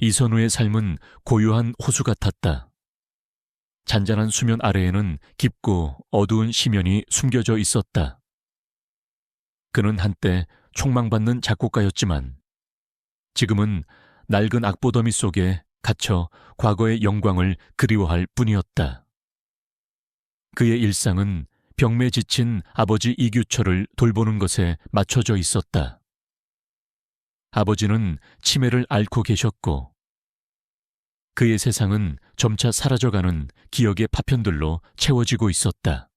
이선우의 삶은 고요한 호수 같았다. 잔잔한 수면 아래에는 깊고 어두운 심연이 숨겨져 있었다. 그는 한때 촉망받는 작곡가였지만 지금은 낡은 악보더미 속에 갇혀 과거의 영광을 그리워할 뿐이었다. 그의 일상은 병매 지친 아버지 이규철을 돌보는 것에 맞춰져 있었다. 아버지는 치매를 앓고 계셨고 그의 세상은 점차 사라져가는 기억의 파편들로 채워지고 있었다.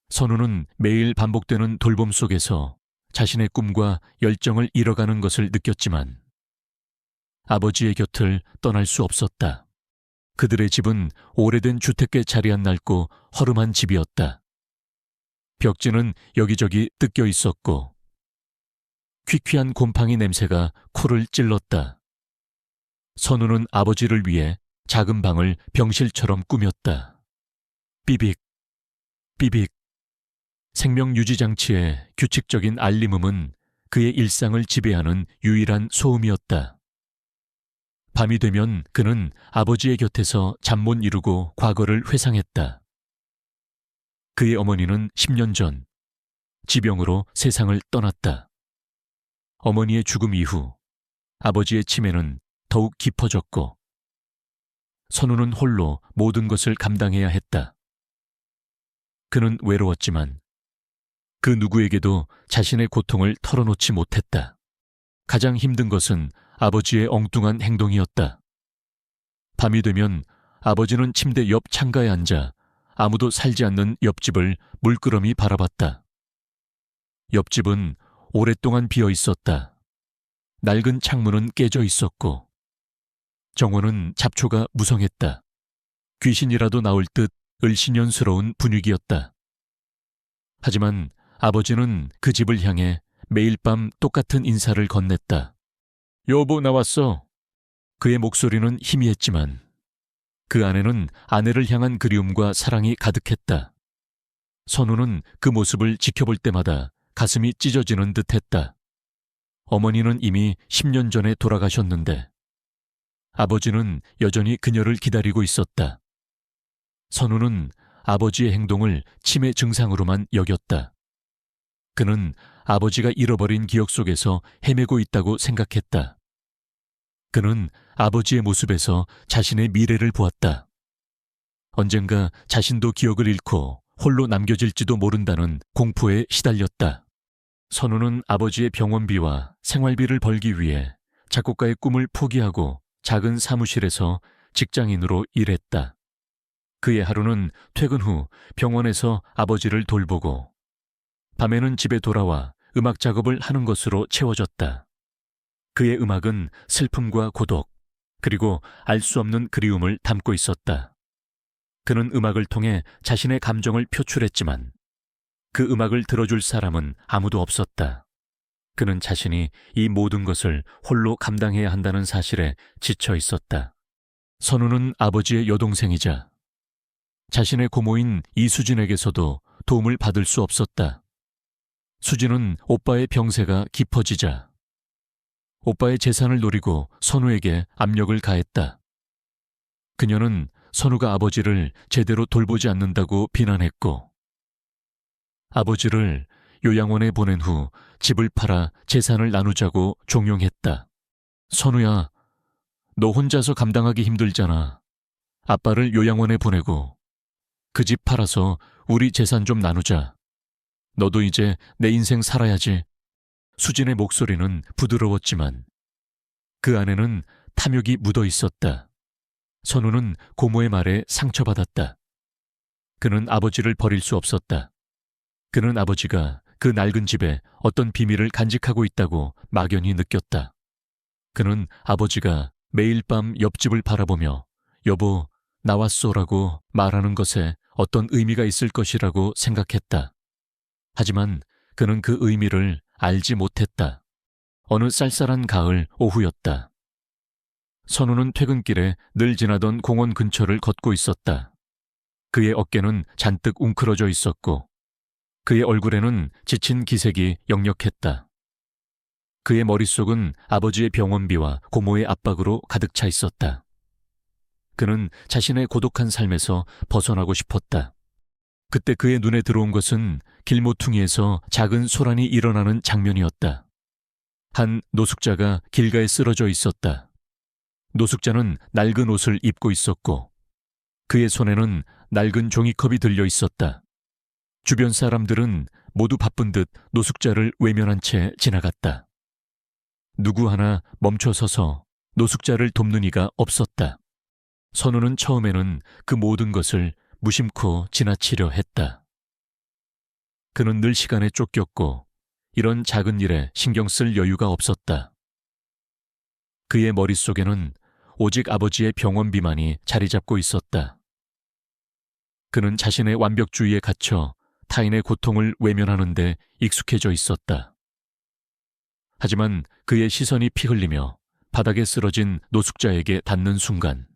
선우는 매일 반복되는 돌봄 속에서 자신의 꿈과 열정을 잃어가는 것을 느꼈지만 아버지의 곁을 떠날 수 없었다. 그들의 집은 오래된 주택에 자리 안 낡고 허름한 집이었다. 벽지는 여기저기 뜯겨 있었고 퀴퀴한 곰팡이 냄새가 코를 찔렀다. 선우는 아버지를 위해 작은 방을 병실처럼 꾸몄다. 삐빅, 삐빅. 생명 유지 장치의 규칙적인 알림음은 그의 일상을 지배하는 유일한 소음이었다. 밤이 되면 그는 아버지의 곁에서 잠 못 이루고 과거를 회상했다. 그의 어머니는 10년 전 지병으로 세상을 떠났다. 어머니의 죽음 이후 아버지의 치매는 더욱 깊어졌고 선우는 홀로 모든 것을 감당해야 했다. 그는 외로웠지만 그 누구에게도 자신의 고통을 털어놓지 못했다. 가장 힘든 것은 아버지의 엉뚱한 행동이었다. 밤이 되면 아버지는 침대 옆 창가에 앉아 아무도 살지 않는 옆집을 물끄러미 바라봤다. 옆집은 오랫동안 비어 있었다. 낡은 창문은 깨져 있었고 정원은 잡초가 무성했다. 귀신이라도 나올 듯 을씨년스러운 분위기였다. 하지만 아버지는 그 집을 향해 매일 밤 똑같은 인사를 건넸다. 여보, 나왔어. 그의 목소리는 희미했지만 그 안에는 아내를 향한 그리움과 사랑이 가득했다. 선우는 그 모습을 지켜볼 때마다 가슴이 찢어지는 듯했다. 어머니는 이미 10년 전에 돌아가셨는데 아버지는 여전히 그녀를 기다리고 있었다. 선우는 아버지의 행동을 치매 증상으로만 여겼다. 그는 아버지가 잃어버린 기억 속에서 헤매고 있다고 생각했다. 그는 아버지의 모습에서 자신의 미래를 보았다. 언젠가 자신도 기억을 잃고 홀로 남겨질지도 모른다는 공포에 시달렸다. 선우는 아버지의 병원비와 생활비를 벌기 위해 작곡가의 꿈을 포기하고 작은 사무실에서 직장인으로 일했다. 그의 하루는 퇴근 후 병원에서 아버지를 돌보고 밤에는 집에 돌아와 음악 작업을 하는 것으로 채워졌다. 그의 음악은 슬픔과 고독, 그리고 알 수 없는 그리움을 담고 있었다. 그는 음악을 통해 자신의 감정을 표출했지만 그 음악을 들어줄 사람은 아무도 없었다. 그는 자신이 이 모든 것을 홀로 감당해야 한다는 사실에 지쳐 있었다. 선우는 아버지의 여동생이자 자신의 고모인 이수진에게서도 도움을 받을 수 없었다. 수진은 오빠의 병세가 깊어지자 오빠의 재산을 노리고 선우에게 압력을 가했다. 그녀는 선우가 아버지를 제대로 돌보지 않는다고 비난했고 아버지를 요양원에 보낸 후 집을 팔아 재산을 나누자고 종용했다. 선우야, 너 혼자서 감당하기 힘들잖아. 아빠를 요양원에 보내고 그 집 팔아서 우리 재산 좀 나누자. 너도 이제 내 인생 살아야지. 수진의 목소리는 부드러웠지만 그 안에는 탐욕이 묻어 있었다. 선우는 고모의 말에 상처받았다. 그는 아버지를 버릴 수 없었다. 그는 아버지가 그 낡은 집에 어떤 비밀을 간직하고 있다고 막연히 느꼈다. 그는 아버지가 매일 밤 옆집을 바라보며 여보, 나왔소라고 말하는 것에 어떤 의미가 있을 것이라고 생각했다. 하지만 그는 그 의미를 알지 못했다. 어느 쌀쌀한 가을 오후였다. 선우는 퇴근길에 늘 지나던 공원 근처를 걷고 있었다. 그의 어깨는 잔뜩 웅크러져 있었고 그의 얼굴에는 지친 기색이 역력했다. 그의 머릿속은 아버지의 병원비와 고모의 압박으로 가득 차 있었다. 그는 자신의 고독한 삶에서 벗어나고 싶었다. 그때 그의 눈에 들어온 것은 길모퉁이에서 작은 소란이 일어나는 장면이었다. 한 노숙자가 길가에 쓰러져 있었다. 노숙자는 낡은 옷을 입고 있었고 그의 손에는 낡은 종이컵이 들려 있었다. 주변 사람들은 모두 바쁜 듯 노숙자를 외면한 채 지나갔다. 누구 하나 멈춰 서서 노숙자를 돕는 이가 없었다. 선우는 처음에는 그 모든 것을 무심코 지나치려 했다. 그는 늘 시간에 쫓겼고 이런 작은 일에 신경 쓸 여유가 없었다. 그의 머릿속에는 오직 아버지의 병원비만이 자리 잡고 있었다. 그는 자신의 완벽주의에 갇혀 타인의 고통을 외면하는 데 익숙해져 있었다. 하지만 그의 시선이 피 흘리며 바닥에 쓰러진 노숙자에게 닿는 순간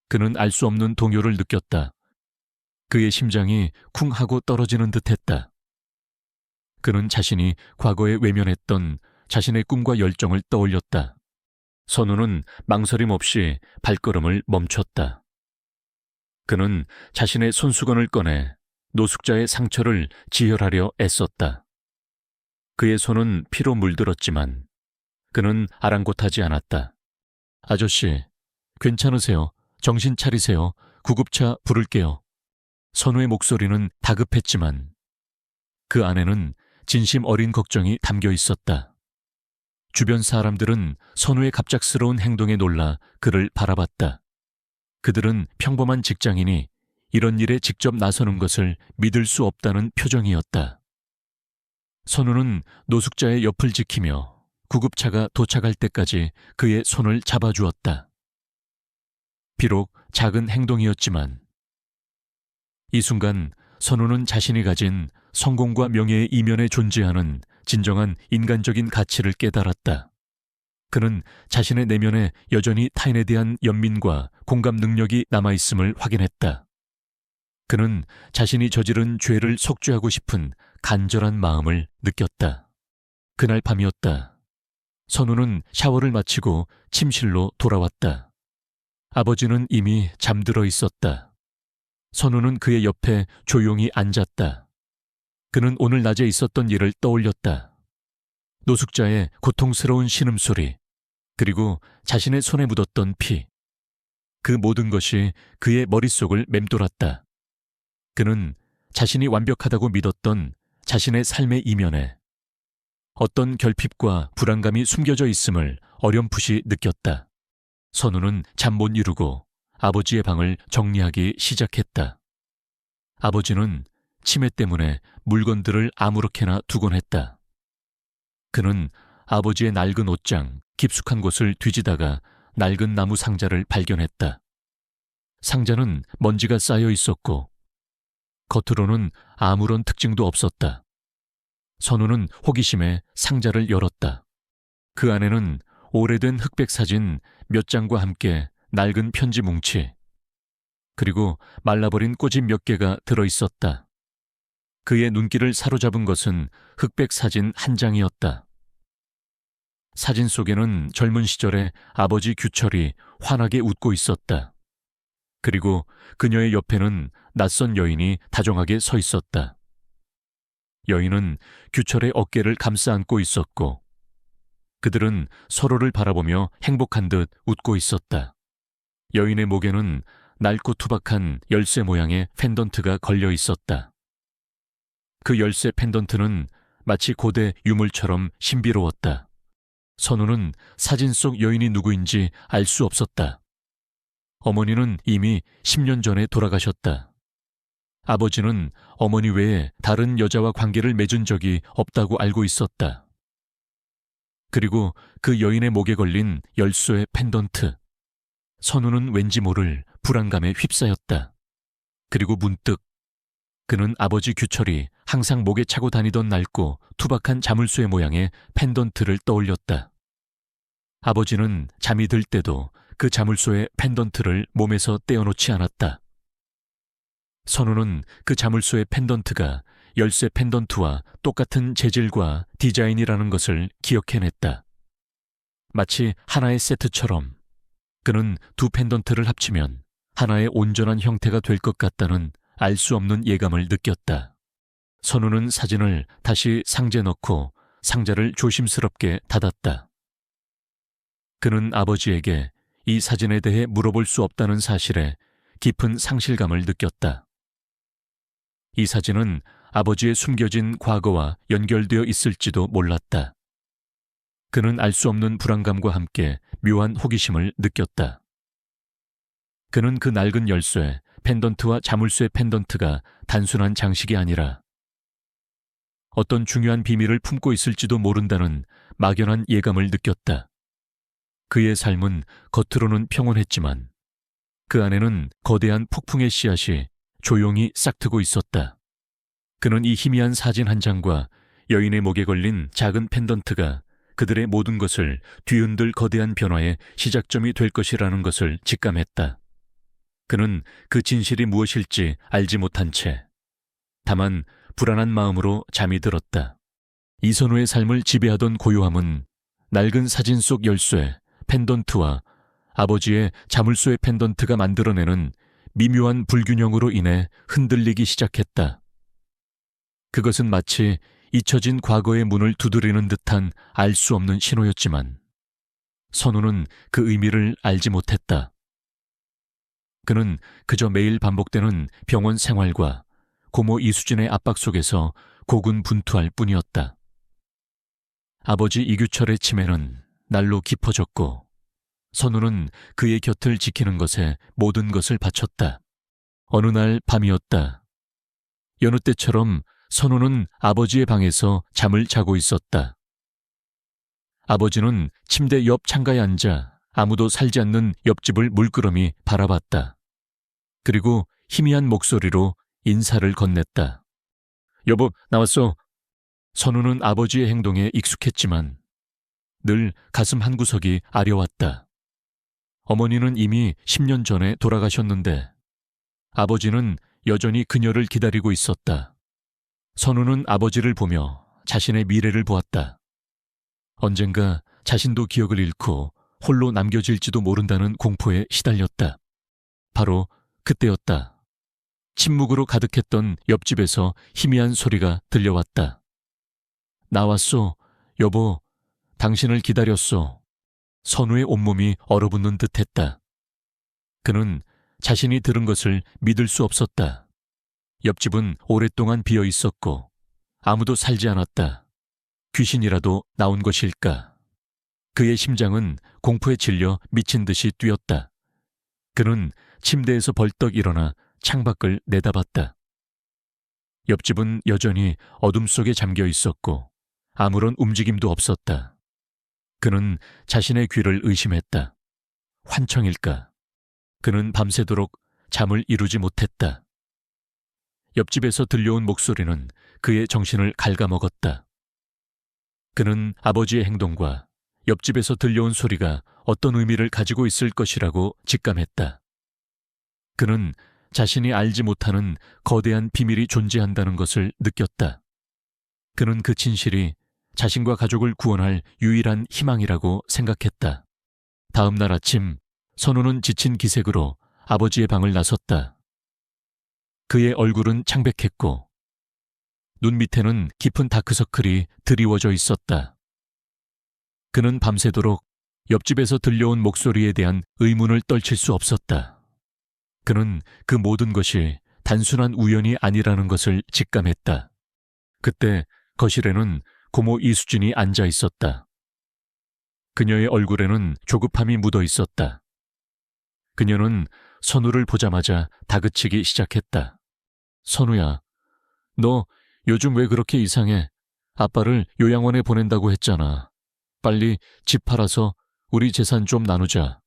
그는 알 수 없는 동요를 느꼈다. 그의 심장이 쿵 하고 떨어지는 듯했다. 그는 자신이 과거에 외면했던 자신의 꿈과 열정을 떠올렸다. 선우는 망설임 없이 발걸음을 멈췄다. 그는 자신의 손수건을 꺼내 노숙자의 상처를 지혈하려 애썼다. 그의 손은 피로 물들었지만 그는 아랑곳하지 않았다. 아저씨, 괜찮으세요? 정신 차리세요. 구급차 부를게요. 선우의 목소리는 다급했지만 그 안에는 진심 어린 걱정이 담겨 있었다. 주변 사람들은 선우의 갑작스러운 행동에 놀라 그를 바라봤다. 그들은 평범한 직장인이 이런 일에 직접 나서는 것을 믿을 수 없다는 표정이었다. 선우는 노숙자의 옆을 지키며 구급차가 도착할 때까지 그의 손을 잡아주었다. 비록 작은 행동이었지만 이 순간 선우는 자신이 가진 성공과 명예의 이면에 존재하는 진정한 인간적인 가치를 깨달았다. 그는 자신의 내면에 여전히 타인에 대한 연민과 공감 능력이 남아있음을 확인했다. 그는 자신이 저지른 죄를 속죄하고 싶은 간절한 마음을 느꼈다. 그날 밤이었다. 선우는 샤워를 마치고 침실로 돌아왔다. 아버지는 이미 잠들어 있었다. 선우는 그의 옆에 조용히 앉았다. 그는 오늘 낮에 있었던 일을 떠올렸다. 노숙자의 고통스러운 신음소리, 그리고 자신의 손에 묻었던 피. 그 모든 것이 그의 머릿속을 맴돌았다. 그는 자신이 완벽하다고 믿었던 자신의 삶의 이면에 어떤 결핍과 불안감이 숨겨져 있음을 어렴풋이 느꼈다. 선우는 잠 못 이루고 아버지의 방을 정리하기 시작했다. 아버지는 치매 때문에 물건들을 아무렇게나 두곤 했다. 그는 아버지의 낡은 옷장, 깊숙한 곳을 뒤지다가 낡은 나무 상자를 발견했다. 상자는 먼지가 쌓여 있었고 겉으로는 아무런 특징도 없었다. 선우는 호기심에 상자를 열었다. 그 안에는 오래된 흑백 사진 몇 장과 함께 낡은 편지 뭉치, 그리고 말라버린 꼬집 몇 개가 들어있었다. 그의 눈길을 사로잡은 것은 흑백 사진 한 장이었다. 사진 속에는 젊은 시절의 아버지 규철이 환하게 웃고 있었다. 그리고 그녀의 옆에는 낯선 여인이 다정하게 서 있었다. 여인은 규철의 어깨를 감싸 안고 있었고 그들은 서로를 바라보며 행복한 듯 웃고 있었다. 여인의 목에는 낡고 투박한 열쇠 모양의 펜던트가 걸려 있었다. 그 열쇠 펜던트는 마치 고대 유물처럼 신비로웠다. 선우는 사진 속 여인이 누구인지 알 수 없었다. 어머니는 이미 10년 전에 돌아가셨다. 아버지는 어머니 외에 다른 여자와 관계를 맺은 적이 없다고 알고 있었다. 그리고 그 여인의 목에 걸린 열쇠의 펜던트. 선우는 왠지 모를 불안감에 휩싸였다. 그리고 문득 그는 아버지 규철이 항상 목에 차고 다니던 낡고 투박한 자물쇠 모양의 펜던트를 떠올렸다. 아버지는 잠이 들 때도 그 자물쇠의 펜던트를 몸에서 떼어놓지 않았다. 선우는 그 자물쇠의 펜던트가 열쇠 펜던트와 똑같은 재질과 디자인이라는 것을 기억해냈다. 마치 하나의 세트처럼 그는 두 펜던트를 합치면 하나의 온전한 형태가 될 것 같다는 알 수 없는 예감을 느꼈다. 선우는 사진을 다시 상자에 넣고 상자를 조심스럽게 닫았다. 그는 아버지에게 이 사진에 대해 물어볼 수 없다는 사실에 깊은 상실감을 느꼈다. 이 사진은 아버지의 숨겨진 과거와 연결되어 있을지도 몰랐다. 그는 알 수 없는 불안감과 함께 묘한 호기심을 느꼈다. 그는 그 낡은 열쇠, 펜던트와 자물쇠 펜던트가 단순한 장식이 아니라 어떤 중요한 비밀을 품고 있을지도 모른다는 막연한 예감을 느꼈다. 그의 삶은 겉으로는 평온했지만 그 안에는 거대한 폭풍의 씨앗이 조용히 싹트고 있었다. 그는 이 희미한 사진 한 장과 여인의 목에 걸린 작은 펜던트가 그들의 모든 것을 뒤흔들 거대한 변화의 시작점이 될 것이라는 것을 직감했다. 그는 그 진실이 무엇일지 알지 못한 채 다만 불안한 마음으로 잠이 들었다. 이선우의 삶을 지배하던 고요함은 낡은 사진 속 열쇠, 펜던트와 아버지의 자물쇠 펜던트가 만들어내는 미묘한 불균형으로 인해 흔들리기 시작했다. 그것은 마치 잊혀진 과거의 문을 두드리는 듯한 알 수 없는 신호였지만 선우는 그 의미를 알지 못했다. 그는 그저 매일 반복되는 병원 생활과 고모 이수진의 압박 속에서 고군분투할 뿐이었다. 아버지 이규철의 치매는 날로 깊어졌고 선우는 그의 곁을 지키는 것에 모든 것을 바쳤다. 어느 날 밤이었다. 여느 때처럼 선우는 아버지의 방에서 잠을 자고 있었다. 아버지는 침대 옆 창가에 앉아 아무도 살지 않는 옆집을 물끄러미 바라봤다. 그리고 희미한 목소리로 인사를 건넸다. 여보, 나왔어. 선우는 아버지의 행동에 익숙했지만 늘 가슴 한구석이 아려왔다. 어머니는 이미 10년 전에 돌아가셨는데 아버지는 여전히 그녀를 기다리고 있었다. 선우는 아버지를 보며 자신의 미래를 보았다. 언젠가 자신도 기억을 잃고 홀로 남겨질지도 모른다는 공포에 시달렸다. 바로 그때였다. 침묵으로 가득했던 옆집에서 희미한 소리가 들려왔다. 나왔소. 여보, 당신을 기다렸소. 선우의 온몸이 얼어붙는 듯했다. 그는 자신이 들은 것을 믿을 수 없었다. 옆집은 오랫동안 비어 있었고 아무도 살지 않았다. 귀신이라도 나온 것일까? 그의 심장은 공포에 질려 미친 듯이 뛰었다. 그는 침대에서 벌떡 일어나 창밖을 내다봤다. 옆집은 여전히 어둠 속에 잠겨 있었고 아무런 움직임도 없었다. 그는 자신의 귀를 의심했다. 환청일까? 그는 밤새도록 잠을 이루지 못했다. 옆집에서 들려온 목소리는 그의 정신을 갉아먹었다. 그는 아버지의 행동과 옆집에서 들려온 소리가 어떤 의미를 가지고 있을 것이라고 직감했다. 그는 자신이 알지 못하는 거대한 비밀이 존재한다는 것을 느꼈다. 그는 그 진실이 자신과 가족을 구원할 유일한 희망이라고 생각했다. 다음 날 아침 선우는 지친 기색으로 아버지의 방을 나섰다. 그의 얼굴은 창백했고 눈 밑에는 깊은 다크서클이 드리워져 있었다. 그는 밤새도록 옆집에서 들려온 목소리에 대한 의문을 떨칠 수 없었다. 그는 그 모든 것이 단순한 우연이 아니라는 것을 직감했다. 그때 거실에는 고모 이수진이 앉아 있었다. 그녀의 얼굴에는 조급함이 묻어 있었다. 그녀는 선우를 보자마자 다그치기 시작했다. 선우야, 너 요즘 왜 그렇게 이상해? 아빠를 요양원에 보낸다고 했잖아. 빨리 집 팔아서 우리 재산 좀 나누자.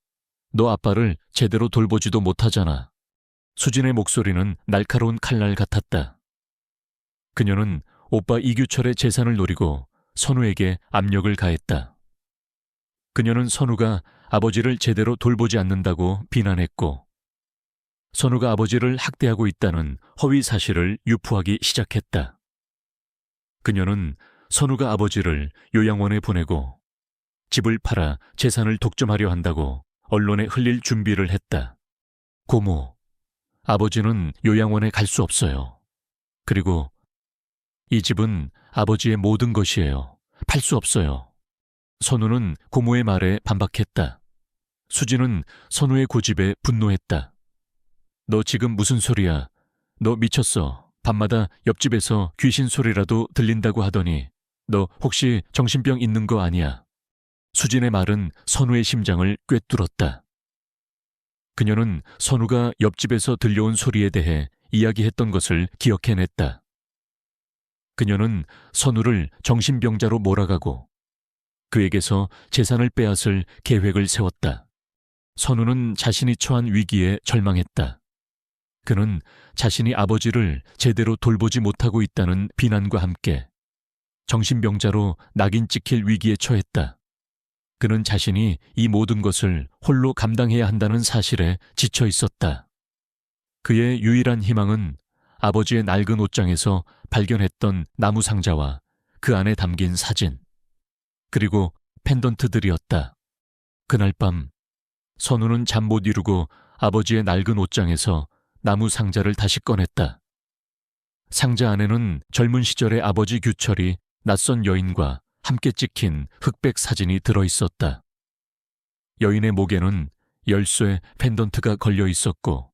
너 아빠를 제대로 돌보지도 못하잖아. 수진의 목소리는 날카로운 칼날 같았다. 그녀는 오빠 이규철의 재산을 노리고 선우에게 압력을 가했다. 그녀는 선우가 아버지를 제대로 돌보지 않는다고 비난했고 선우가 아버지를 학대하고 있다는 허위 사실을 유포하기 시작했다. 그녀는 선우가 아버지를 요양원에 보내고 집을 팔아 재산을 독점하려 한다고 언론에 흘릴 준비를 했다. 고모, 아버지는 요양원에 갈 수 없어요. 그리고 이 집은 아버지의 모든 것이에요. 팔 수 없어요. 선우는 고모의 말에 반박했다. 수지는 선우의 고집에 분노했다. 너 지금 무슨 소리야? 너 미쳤어. 밤마다 옆집에서 귀신 소리라도 들린다고 하더니 너 혹시 정신병 있는 거 아니야? 수진의 말은 선우의 심장을 꿰뚫었다. 그녀는 선우가 옆집에서 들려온 소리에 대해 이야기했던 것을 기억해냈다. 그녀는 선우를 정신병자로 몰아가고 그에게서 재산을 빼앗을 계획을 세웠다. 선우는 자신이 처한 위기에 절망했다. 그는 자신이 아버지를 제대로 돌보지 못하고 있다는 비난과 함께 정신병자로 낙인 찍힐 위기에 처했다. 그는 자신이 이 모든 것을 홀로 감당해야 한다는 사실에 지쳐 있었다. 그의 유일한 희망은 아버지의 낡은 옷장에서 발견했던 나무 상자와 그 안에 담긴 사진, 그리고 펜던트들이었다. 그날 밤 선우는 잠 못 이루고 아버지의 낡은 옷장에서 나무 상자를 다시 꺼냈다. 상자 안에는 젊은 시절의 아버지 규철이 낯선 여인과 함께 찍힌 흑백 사진이 들어있었다. 여인의 목에는 열쇠 펜던트가 걸려 있었고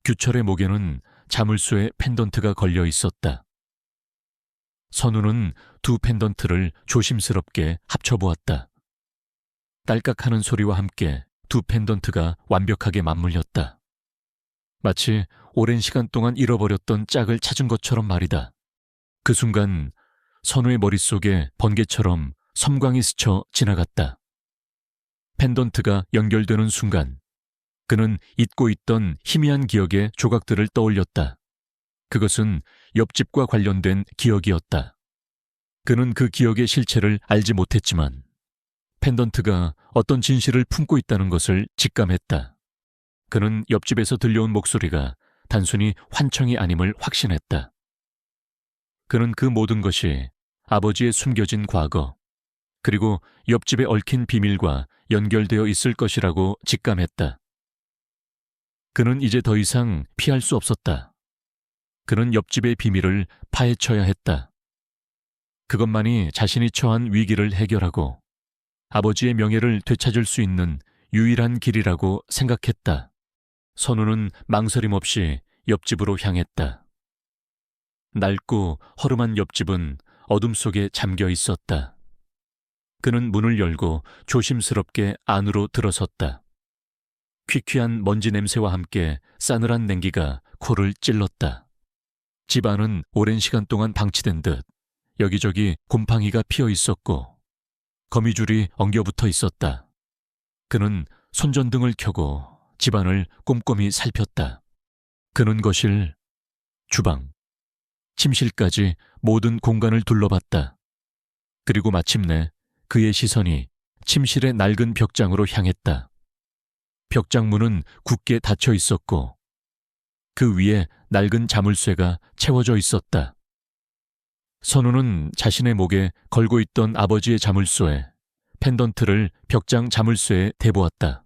규철의 목에는 자물쇠 펜던트가 걸려 있었다. 선우는 두 펜던트를 조심스럽게 합쳐보았다. 딸깍하는 소리와 함께 두 펜던트가 완벽하게 맞물렸다. 마치 오랜 시간 동안 잃어버렸던 짝을 찾은 것처럼 말이다. 그 순간 선우의 머릿속에 번개처럼 섬광이 스쳐 지나갔다. 펜던트가 연결되는 순간 그는 잊고 있던 희미한 기억의 조각들을 떠올렸다. 그것은 옆집과 관련된 기억이었다. 그는 그 기억의 실체를 알지 못했지만 펜던트가 어떤 진실을 품고 있다는 것을 직감했다. 그는 옆집에서 들려온 목소리가 단순히 환청이 아님을 확신했다. 그는 그 모든 것이 아버지의 숨겨진 과거, 그리고 옆집에 얽힌 비밀과 연결되어 있을 것이라고 직감했다. 그는 이제 더 이상 피할 수 없었다. 그는 옆집의 비밀을 파헤쳐야 했다. 그것만이 자신이 처한 위기를 해결하고 아버지의 명예를 되찾을 수 있는 유일한 길이라고 생각했다. 선우는 망설임 없이 옆집으로 향했다. 낡고 허름한 옆집은 어둠 속에 잠겨 있었다. 그는 문을 열고 조심스럽게 안으로 들어섰다. 퀴퀴한 먼지 냄새와 함께 싸늘한 냉기가 코를 찔렀다. 집 안은 오랜 시간 동안 방치된 듯 여기저기 곰팡이가 피어 있었고 거미줄이 엉겨붙어 있었다. 그는 손전등을 켜고 집안을 꼼꼼히 살폈다. 그는 거실, 주방, 침실까지 모든 공간을 둘러봤다. 그리고 마침내 그의 시선이 침실의 낡은 벽장으로 향했다. 벽장 문은 굳게 닫혀 있었고 그 위에 낡은 자물쇠가 채워져 있었다. 선우는 자신의 목에 걸고 있던 아버지의 자물쇠, 펜던트를 벽장 자물쇠에 대보았다.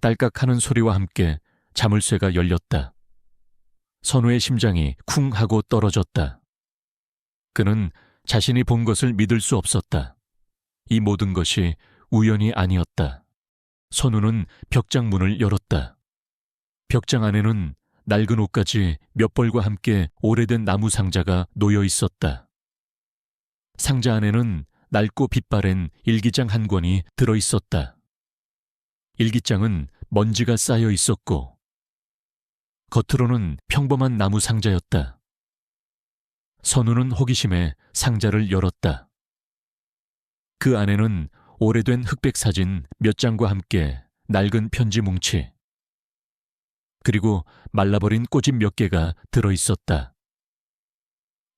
딸깍하는 소리와 함께 자물쇠가 열렸다. 선우의 심장이 쿵 하고 떨어졌다. 그는 자신이 본 것을 믿을 수 없었다. 이 모든 것이 우연이 아니었다. 선우는 벽장 문을 열었다. 벽장 안에는 낡은 옷까지 몇 벌과 함께 오래된 나무 상자가 놓여 있었다. 상자 안에는 낡고 빛바랜 일기장 한 권이 들어 있었다. 일기장은 먼지가 쌓여 있었고 겉으로는 평범한 나무 상자였다. 선우는 호기심에 상자를 열었다. 그 안에는 오래된 흑백 사진 몇 장과 함께 낡은 편지 뭉치, 그리고 말라버린 꼬집 몇 개가 들어 있었다.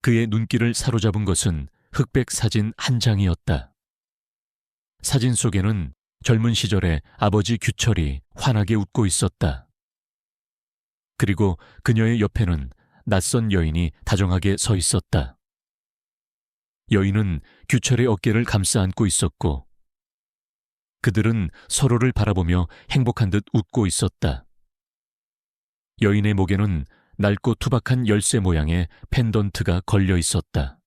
그의 눈길을 사로잡은 것은 흑백 사진 한 장이었다. 사진 속에는 젊은 시절의 아버지 규철이 환하게 웃고 있었다. 그리고 그녀의 옆에는 낯선 여인이 다정하게 서 있었다. 여인은 규철의 어깨를 감싸 안고 있었고 그들은 서로를 바라보며 행복한 듯 웃고 있었다. 여인의 목에는 낡고 투박한 열쇠 모양의 펜던트가 걸려 있었다.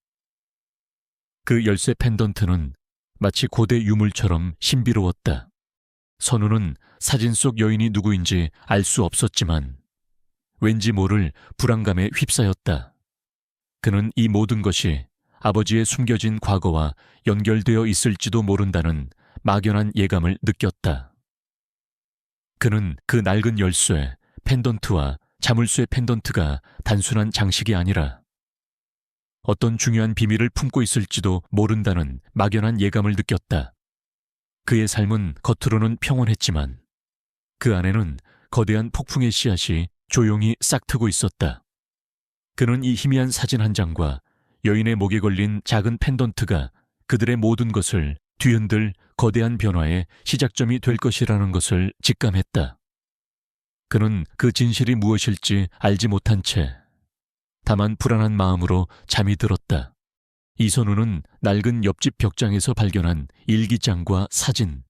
그 열쇠 펜던트는 마치 고대 유물처럼 신비로웠다. 선우는 사진 속 여인이 누구인지 알 수 없었지만 왠지 모를 불안감에 휩싸였다. 그는 이 모든 것이 아버지의 숨겨진 과거와 연결되어 있을지도 모른다는 막연한 예감을 느꼈다. 그는 그 낡은 열쇠, 펜던트와 자물쇠 펜던트가 단순한 장식이 아니라 어떤 중요한 비밀을 품고 있을지도 모른다는 막연한 예감을 느꼈다. 그의 삶은 겉으로는 평온했지만 그 안에는 거대한 폭풍의 씨앗이 조용히 싹트고 있었다. 그는 이 희미한 사진 한 장과 여인의 목에 걸린 작은 펜던트가 그들의 모든 것을 뒤흔들 거대한 변화의 시작점이 될 것이라는 것을 직감했다. 그는 그 진실이 무엇일지 알지 못한 채 다만 불안한 마음으로 잠이 들었다. 이선우는 낡은 옆집 벽장에서 발견한 일기장과 사진,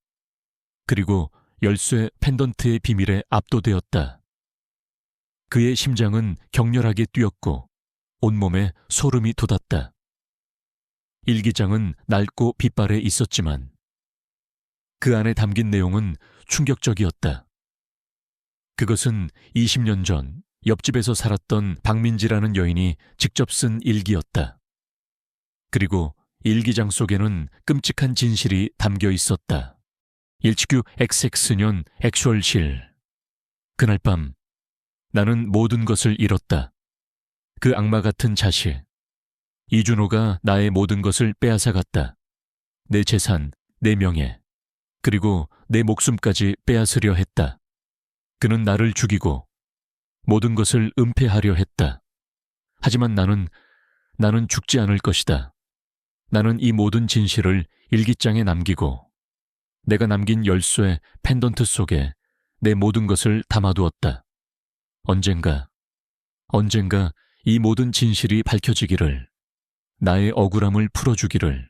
그리고 열쇠 펜던트의 비밀에 압도되었다. 그의 심장은 격렬하게 뛰었고 온몸에 소름이 돋았다. 일기장은 낡고 빛발에 있었지만 그 안에 담긴 내용은 충격적이었다. 그것은 20년 전 옆집에서 살았던 박민지라는 여인이 직접 쓴 일기였다. 그리고 일기장 속에는 끔찍한 진실이 담겨 있었다. 19XX 년 액슈얼실. 그날 밤 나는 모든 것을 잃었다. 그 악마 같은 자식. 이준호가 나의 모든 것을 빼앗아갔다. 내 재산, 내 명예, 그리고 내 목숨까지 빼앗으려 했다. 그는 나를 죽이고 모든 것을 은폐하려 했다. 하지만 나는 죽지 않을 것이다. 나는 이 모든 진실을 일기장에 남기고 내가 남긴 열쇠 펜던트 속에 내 모든 것을 담아두었다. 언젠가 이 모든 진실이 밝혀지기를, 나의 억울함을 풀어주기를.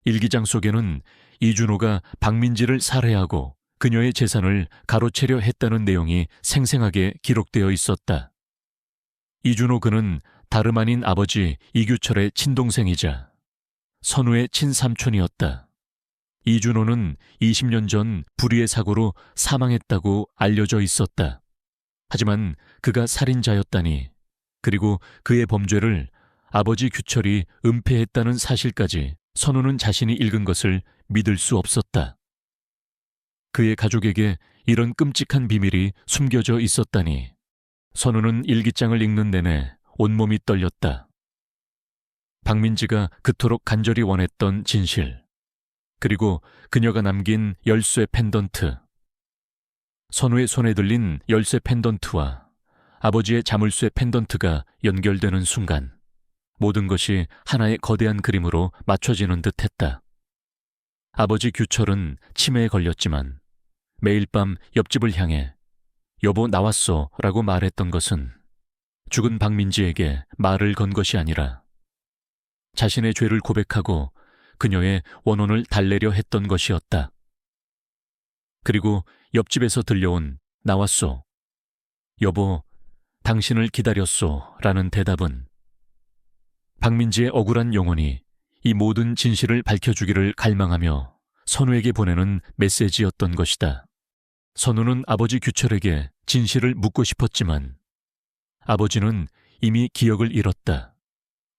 일기장 속에는 이준호가 박민지를 살해하고 그녀의 재산을 가로채려 했다는 내용이 생생하게 기록되어 있었다. 이준호 그는 다름 아닌 아버지 이규철의 친동생이자 선우의 친삼촌이었다. 이준호는 20년 전 불의의 사고로 사망했다고 알려져 있었다. 하지만 그가 살인자였다니, 그리고 그의 범죄를 아버지 규철이 은폐했다는 사실까지 선우는 자신이 읽은 것을 믿을 수 없었다. 그의 가족에게 이런 끔찍한 비밀이 숨겨져 있었다니. 선우는 일기장을 읽는 내내 온몸이 떨렸다. 박민지가 그토록 간절히 원했던 진실, 그리고 그녀가 남긴 열쇠 펜던트. 선우의 손에 들린 열쇠 펜던트와 아버지의 자물쇠 펜던트가 연결되는 순간 모든 것이 하나의 거대한 그림으로 맞춰지는 듯했다. 아버지 규철은 치매에 걸렸지만 매일 밤 옆집을 향해 여보 나왔어 라고 말했던 것은 죽은 박민지에게 말을 건 것이 아니라 자신의 죄를 고백하고 그녀의 원혼을 달래려 했던 것이었다. 그리고 옆집에서 들려온 나왔소, 여보 당신을 기다렸소 라는 대답은 박민지의 억울한 영혼이 이 모든 진실을 밝혀주기를 갈망하며 선우에게 보내는 메시지였던 것이다. 선우는 아버지 규철에게 진실을 묻고 싶었지만 아버지는 이미 기억을 잃었다.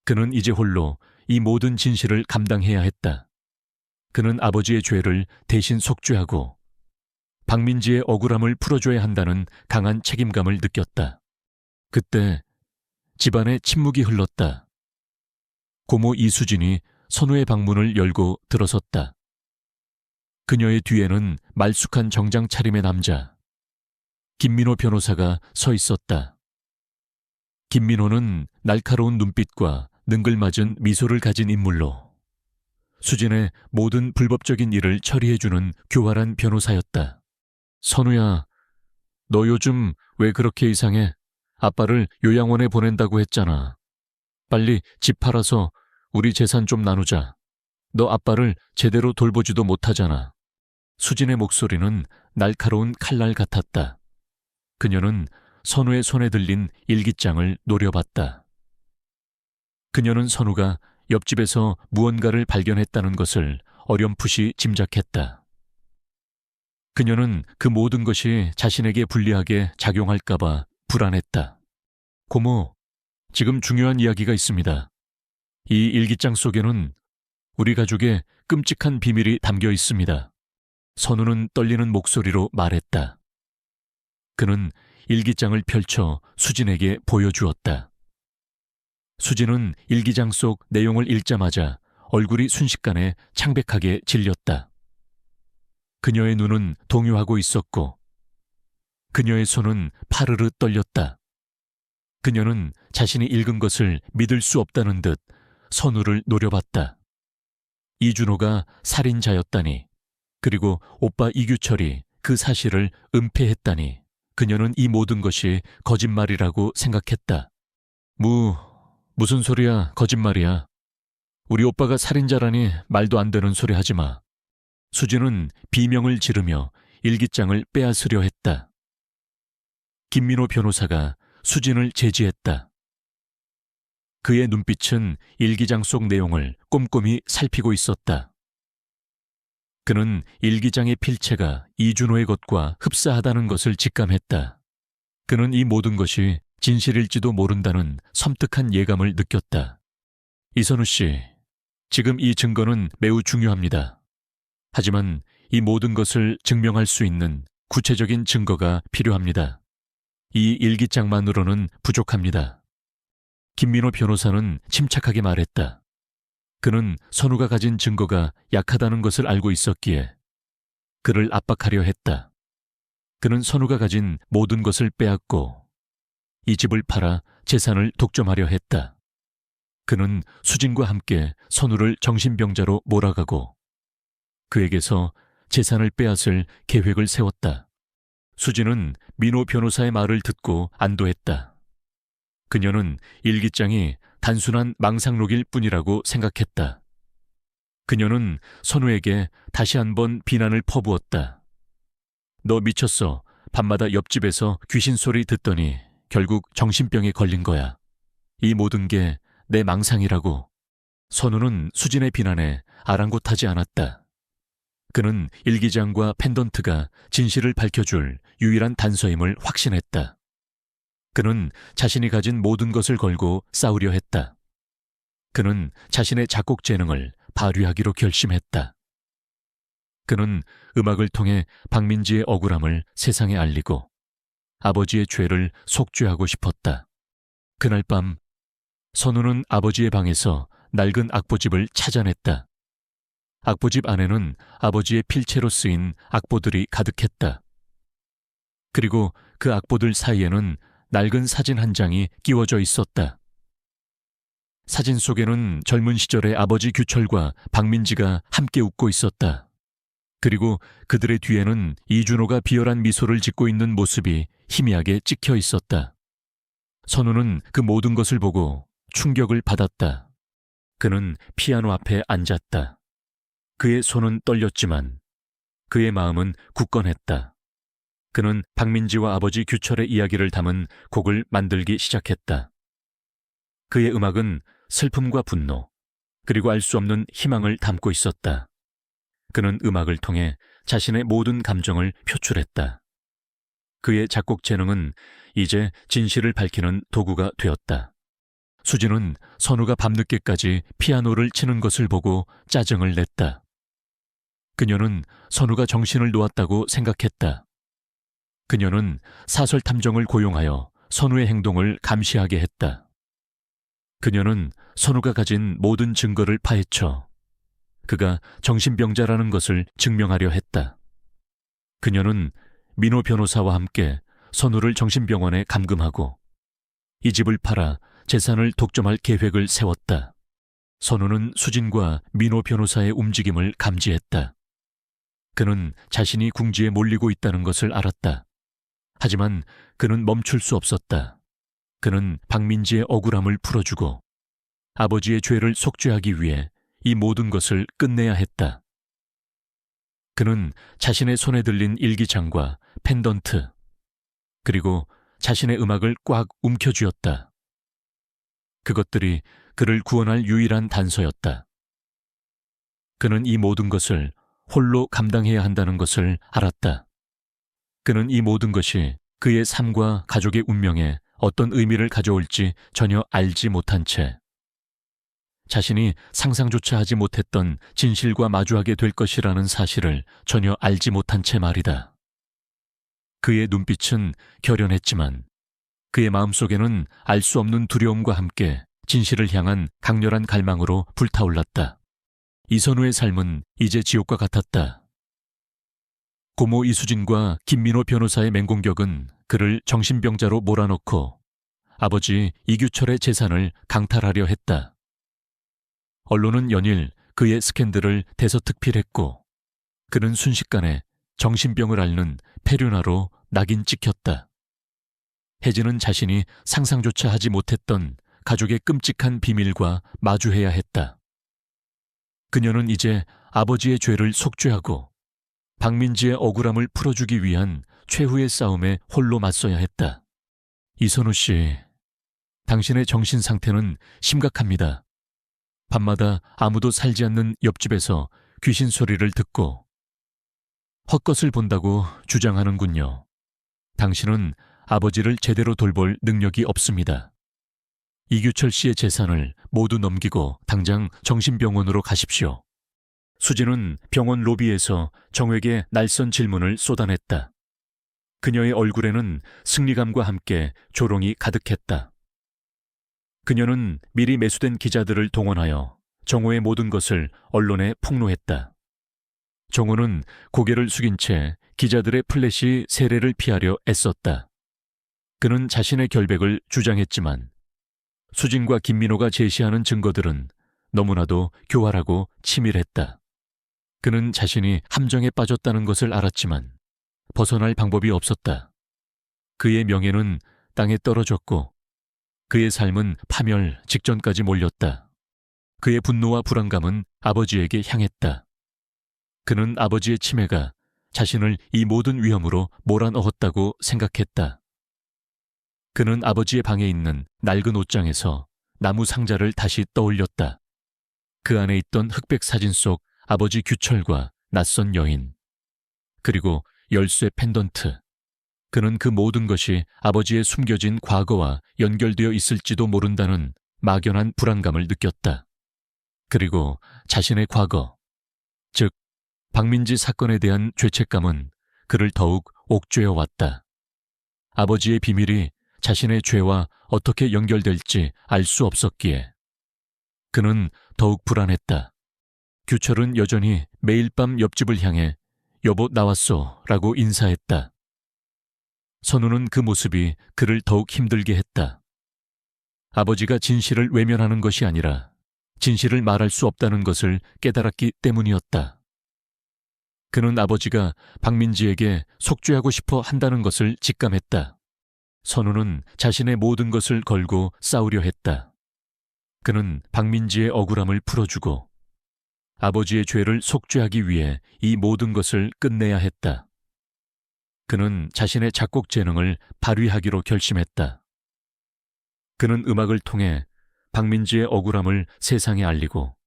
그는 이제 홀로 이 모든 진실을 감당해야 했다. 그는 아버지의 죄를 대신 속죄하고 박민지의 억울함을 풀어줘야 한다는 강한 책임감을 느꼈다. 그때 집안에 침묵이 흘렀다. 고모 이수진이 선우의 방문을 열고 들어섰다. 그녀의 뒤에는 말쑥한 정장 차림의 남자, 김민호 변호사가 서 있었다. 김민호는 날카로운 눈빛과 능글맞은 미소를 가진 인물로 수진의 모든 불법적인 일을 처리해주는 교활한 변호사였다. 선우야, 너 요즘 왜 그렇게 이상해? 아빠를 요양원에 보낸다고 했잖아. 빨리 집 팔아서 우리 재산 좀 나누자. 너 아빠를 제대로 돌보지도 못하잖아. 수진의 목소리는 날카로운 칼날 같았다. 그녀는 선우의 손에 들린 일기장을 노려봤다. 그녀는 선우가 옆집에서 무언가를 발견했다는 것을 어렴풋이 짐작했다. 그녀는 그 모든 것이 자신에게 불리하게 작용할까봐 불안했다. 고모, 지금 중요한 이야기가 있습니다. 이 일기장 속에는 우리 가족의 끔찍한 비밀이 담겨 있습니다. 선우는 떨리는 목소리로 말했다. 그는 일기장을 펼쳐 수진에게 보여주었다. 수진은 일기장 속 내용을 읽자마자 얼굴이 순식간에 창백하게 질렸다. 그녀의 눈은 동요하고 있었고 그녀의 손은 파르르 떨렸다. 그녀는 자신이 읽은 것을 믿을 수 없다는 듯 선우를 노려봤다. 이준호가 살인자였다니, 그리고 오빠 이규철이 그 사실을 은폐했다니 그녀는 이 모든 것이 거짓말이라고 생각했다. 무슨 소리야, 거짓말이야. 우리 오빠가 살인자라니 말도 안 되는 소리 하지 마. 수진은 비명을 지르며 일기장을 빼앗으려 했다. 김민호 변호사가 수진을 제지했다. 그의 눈빛은 일기장 속 내용을 꼼꼼히 살피고 있었다. 그는 일기장의 필체가 이준호의 것과 흡사하다는 것을 직감했다. 그는 이 모든 것이 진실일지도 모른다는 섬뜩한 예감을 느꼈다. 이선우 씨, 지금 이 증거는 매우 중요합니다. 하지만 이 모든 것을 증명할 수 있는 구체적인 증거가 필요합니다. 이 일기장만으로는 부족합니다. 김민호 변호사는 침착하게 말했다. 그는 선우가 가진 증거가 약하다는 것을 알고 있었기에 그를 압박하려 했다. 그는 선우가 가진 모든 것을 빼앗고 이 집을 팔아 재산을 독점하려 했다. 그는 수진과 함께 선우를 정신병자로 몰아가고 그에게서 재산을 빼앗을 계획을 세웠다. 수진은 민호 변호사의 말을 듣고 안도했다. 그녀는 일기장이 단순한 망상록일 뿐이라고 생각했다. 그녀는 선우에게 다시 한번 비난을 퍼부었다. 너 미쳤어. 밤마다 옆집에서 귀신 소리 듣더니 결국 정신병에 걸린 거야. 이 모든 게 내 망상이라고. 선우는 수진의 비난에 아랑곳하지 않았다. 그는 일기장과 펜던트가 진실을 밝혀줄 유일한 단서임을 확신했다. 그는 자신이 가진 모든 것을 걸고 싸우려 했다. 그는 자신의 작곡 재능을 발휘하기로 결심했다. 그는 음악을 통해 박민지의 억울함을 세상에 알리고 아버지의 죄를 속죄하고 싶었다. 그날 밤 선우는 아버지의 방에서 낡은 악보집을 찾아냈다. 악보집 안에는 아버지의 필체로 쓰인 악보들이 가득했다. 그리고 그 악보들 사이에는 낡은 사진 한 장이 끼워져 있었다. 사진 속에는 젊은 시절의 아버지 규철과 박민지가 함께 웃고 있었다. 그리고 그들의 뒤에는 이준호가 비열한 미소를 짓고 있는 모습이 희미하게 찍혀 있었다. 선우는 그 모든 것을 보고 충격을 받았다. 그는 피아노 앞에 앉았다. 그의 손은 떨렸지만 그의 마음은 굳건했다. 그는 박민지와 아버지 규철의 이야기를 담은 곡을 만들기 시작했다. 그의 음악은 슬픔과 분노, 그리고 알 수 없는 희망을 담고 있었다. 그는 음악을 통해 자신의 모든 감정을 표출했다. 그의 작곡 재능은 이제 진실을 밝히는 도구가 되었다. 수진은 선우가 밤늦게까지 피아노를 치는 것을 보고 짜증을 냈다. 그녀는 선우가 정신을 놓았다고 생각했다. 그녀는 사설 탐정을 고용하여 선우의 행동을 감시하게 했다. 그녀는 선우가 가진 모든 증거를 파헤쳐 그가 정신병자라는 것을 증명하려 했다. 그녀는 민호 변호사와 함께 선우를 정신병원에 감금하고 이 집을 팔아 재산을 독점할 계획을 세웠다. 선우는 수진과 민호 변호사의 움직임을 감지했다. 그는 자신이 궁지에 몰리고 있다는 것을 알았다. 하지만 그는 멈출 수 없었다. 그는 박민지의 억울함을 풀어주고 아버지의 죄를 속죄하기 위해 이 모든 것을 끝내야 했다. 그는 자신의 손에 들린 일기장과 펜던트, 그리고 자신의 음악을 꽉 움켜쥐었다. 그것들이 그를 구원할 유일한 단서였다. 그는 이 모든 것을 홀로 감당해야 한다는 것을 알았다. 그는 이 모든 것이 그의 삶과 가족의 운명에 어떤 의미를 가져올지 전혀 알지 못한 채 자신이 상상조차 하지 못했던 진실과 마주하게 될 것이라는 사실을 전혀 알지 못한 채 말이다. 그의 눈빛은 결연했지만 그의 마음속에는 알 수 없는 두려움과 함께 진실을 향한 강렬한 갈망으로 불타올랐다. 이선우의 삶은 이제 지옥과 같았다. 고모 이수진과 김민호 변호사의 맹공격은 그를 정신병자로 몰아넣고 아버지 이규철의 재산을 강탈하려 했다. 언론은 연일 그의 스캔들을 대서특필했고 그는 순식간에 정신병을 앓는 페류나로 낙인 찍혔다. 혜진은 자신이 상상조차 하지 못했던 가족의 끔찍한 비밀과 마주해야 했다. 그녀는 이제 아버지의 죄를 속죄하고 박민지의 억울함을 풀어주기 위한 최후의 싸움에 홀로 맞서야 했다. 이선우 씨, 당신의 정신 상태는 심각합니다. 밤마다 아무도 살지 않는 옆집에서 귀신 소리를 듣고 헛것을 본다고 주장하는군요. 당신은 아버지를 제대로 돌볼 능력이 없습니다. 이규철 씨의 재산을 모두 넘기고 당장 정신병원으로 가십시오. 수진은 병원 로비에서 정에게 날선 질문을 쏟아냈다. 그녀의 얼굴에는 승리감과 함께 조롱이 가득했다. 그녀는 미리 매수된 기자들을 동원하여 정호의 모든 것을 언론에 폭로했다. 정호는 고개를 숙인 채 기자들의 플래시 세례를 피하려 애썼다. 그는 자신의 결백을 주장했지만 수진과 김민호가 제시하는 증거들은 너무나도 교활하고 치밀했다. 그는 자신이 함정에 빠졌다는 것을 알았지만 벗어날 방법이 없었다. 그의 명예는 땅에 떨어졌고 그의 삶은 파멸 직전까지 몰렸다. 그의 분노와 불안감은 아버지에게 향했다. 그는 아버지의 치매가 자신을 이 모든 위험으로 몰아넣었다고 생각했다. 그는 아버지의 방에 있는 낡은 옷장에서 나무 상자를 다시 떠올렸다. 그 안에 있던 흑백 사진 속 아버지 규철과 낯선 여인, 그리고 열쇠 펜던트. 그는 그 모든 것이 아버지의 숨겨진 과거와 연결되어 있을지도 모른다는 막연한 불안감을 느꼈다. 그리고 자신의 과거, 즉 박민지 사건에 대한 죄책감은 그를 더욱 옥죄어 왔다. 아버지의 비밀이 자신의 죄와 어떻게 연결될지 알 수 없었기에 그는 더욱 불안했다. 규철은 여전히 매일 밤 옆집을 향해 여보 나왔어 라고 인사했다. 선우는 그 모습이 그를 더욱 힘들게 했다. 아버지가 진실을 외면하는 것이 아니라 진실을 말할 수 없다는 것을 깨달았기 때문이었다. 그는 아버지가 박민지에게 속죄하고 싶어 한다는 것을 직감했다. 선우는 자신의 모든 것을 걸고 싸우려 했다. 그는 박민지의 억울함을 풀어주고 아버지의 죄를 속죄하기 위해 이 모든 것을 끝내야 했다. 그는 자신의 작곡 재능을 발휘하기로 결심했다. 그는 음악을 통해 박민지의 억울함을 세상에 알리고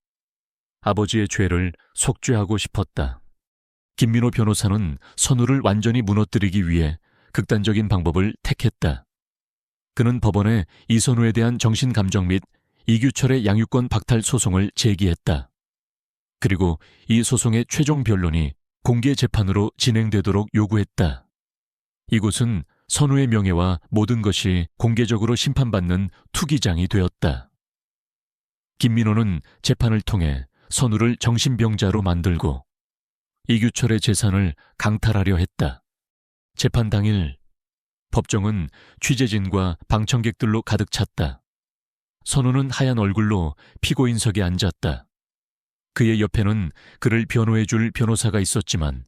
아버지의 죄를 속죄하고 싶었다. 김민호 변호사는 선우를 완전히 무너뜨리기 위해 극단적인 방법을 택했다. 그는 법원에 이선우에 대한 정신감정 및 이규철의 양육권 박탈 소송을 제기했다. 그리고 이 소송의 최종 변론이 공개 재판으로 진행되도록 요구했다. 이곳은 선우의 명예와 모든 것이 공개적으로 심판받는 투기장이 되었다. 김민호는 재판을 통해 선우를 정신병자로 만들고 이규철의 재산을 강탈하려 했다. 재판 당일 법정은 취재진과 방청객들로 가득 찼다. 선우는 하얀 얼굴로 피고인석에 앉았다. 그의 옆에는 그를 변호해 줄 변호사가 있었지만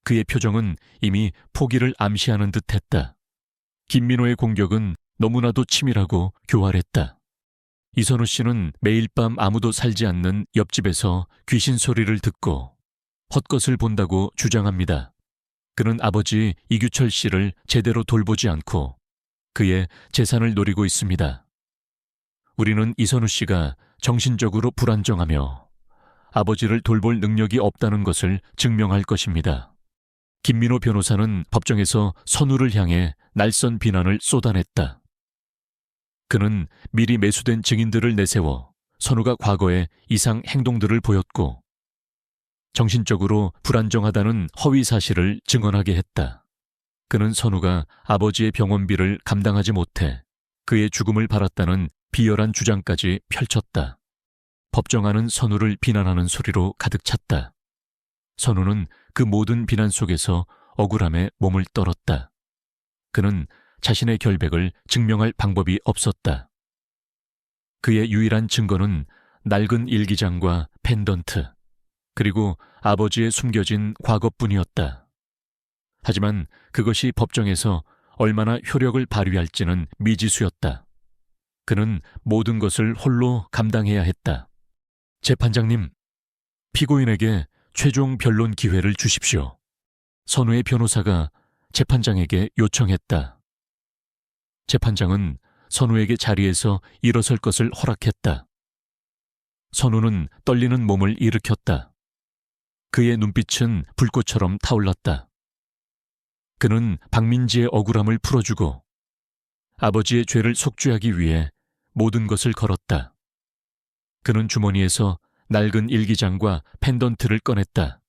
그의 표정은 이미 포기를 암시하는 듯했다. 김민호의 공격은 너무나도 치밀하고 교활했다. 이선우 씨는 매일 밤 아무도 살지 않는 옆집에서 귀신 소리를 듣고 헛것을 본다고 주장합니다. 그는 아버지 이규철 씨를 제대로 돌보지 않고 그의 재산을 노리고 있습니다. 우리는 이선우 씨가 정신적으로 불안정하며 아버지를 돌볼 능력이 없다는 것을 증명할 것입니다. 김민호 변호사는 법정에서 선우를 향해 날선 비난을 쏟아냈다. 그는 미리 매수된 증인들을 내세워 선우가 과거에 이상 행동들을 보였고 정신적으로 불안정하다는 허위 사실을 증언하게 했다. 그는 선우가 아버지의 병원비를 감당하지 못해 그의 죽음을 바랐다는 비열한 주장까지 펼쳤다. 법정 안은 선우를 비난하는 소리로 가득 찼다. 선우는 그 모든 비난 속에서 억울함에 몸을 떨었다. 그는 자신의 결백을 증명할 방법이 없었다. 그의 유일한 증거는 낡은 일기장과 펜던트, 그리고 아버지의 숨겨진 과거뿐이었다. 하지만 그것이 법정에서 얼마나 효력을 발휘할지는 미지수였다. 그는 모든 것을 홀로 감당해야 했다. 재판장님, 피고인에게 최종 변론 기회를 주십시오. 선우의 변호사가 재판장에게 요청했다. 재판장은 선우에게 자리에서 일어설 것을 허락했다. 선우는 떨리는 몸을 일으켰다. 그의 눈빛은 불꽃처럼 타올랐다. 그는 박민지의 억울함을 풀어주고 아버지의 죄를 속죄하기 위해 모든 것을 걸었다. 그는 주머니에서 낡은 일기장과 펜던트를 꺼냈다.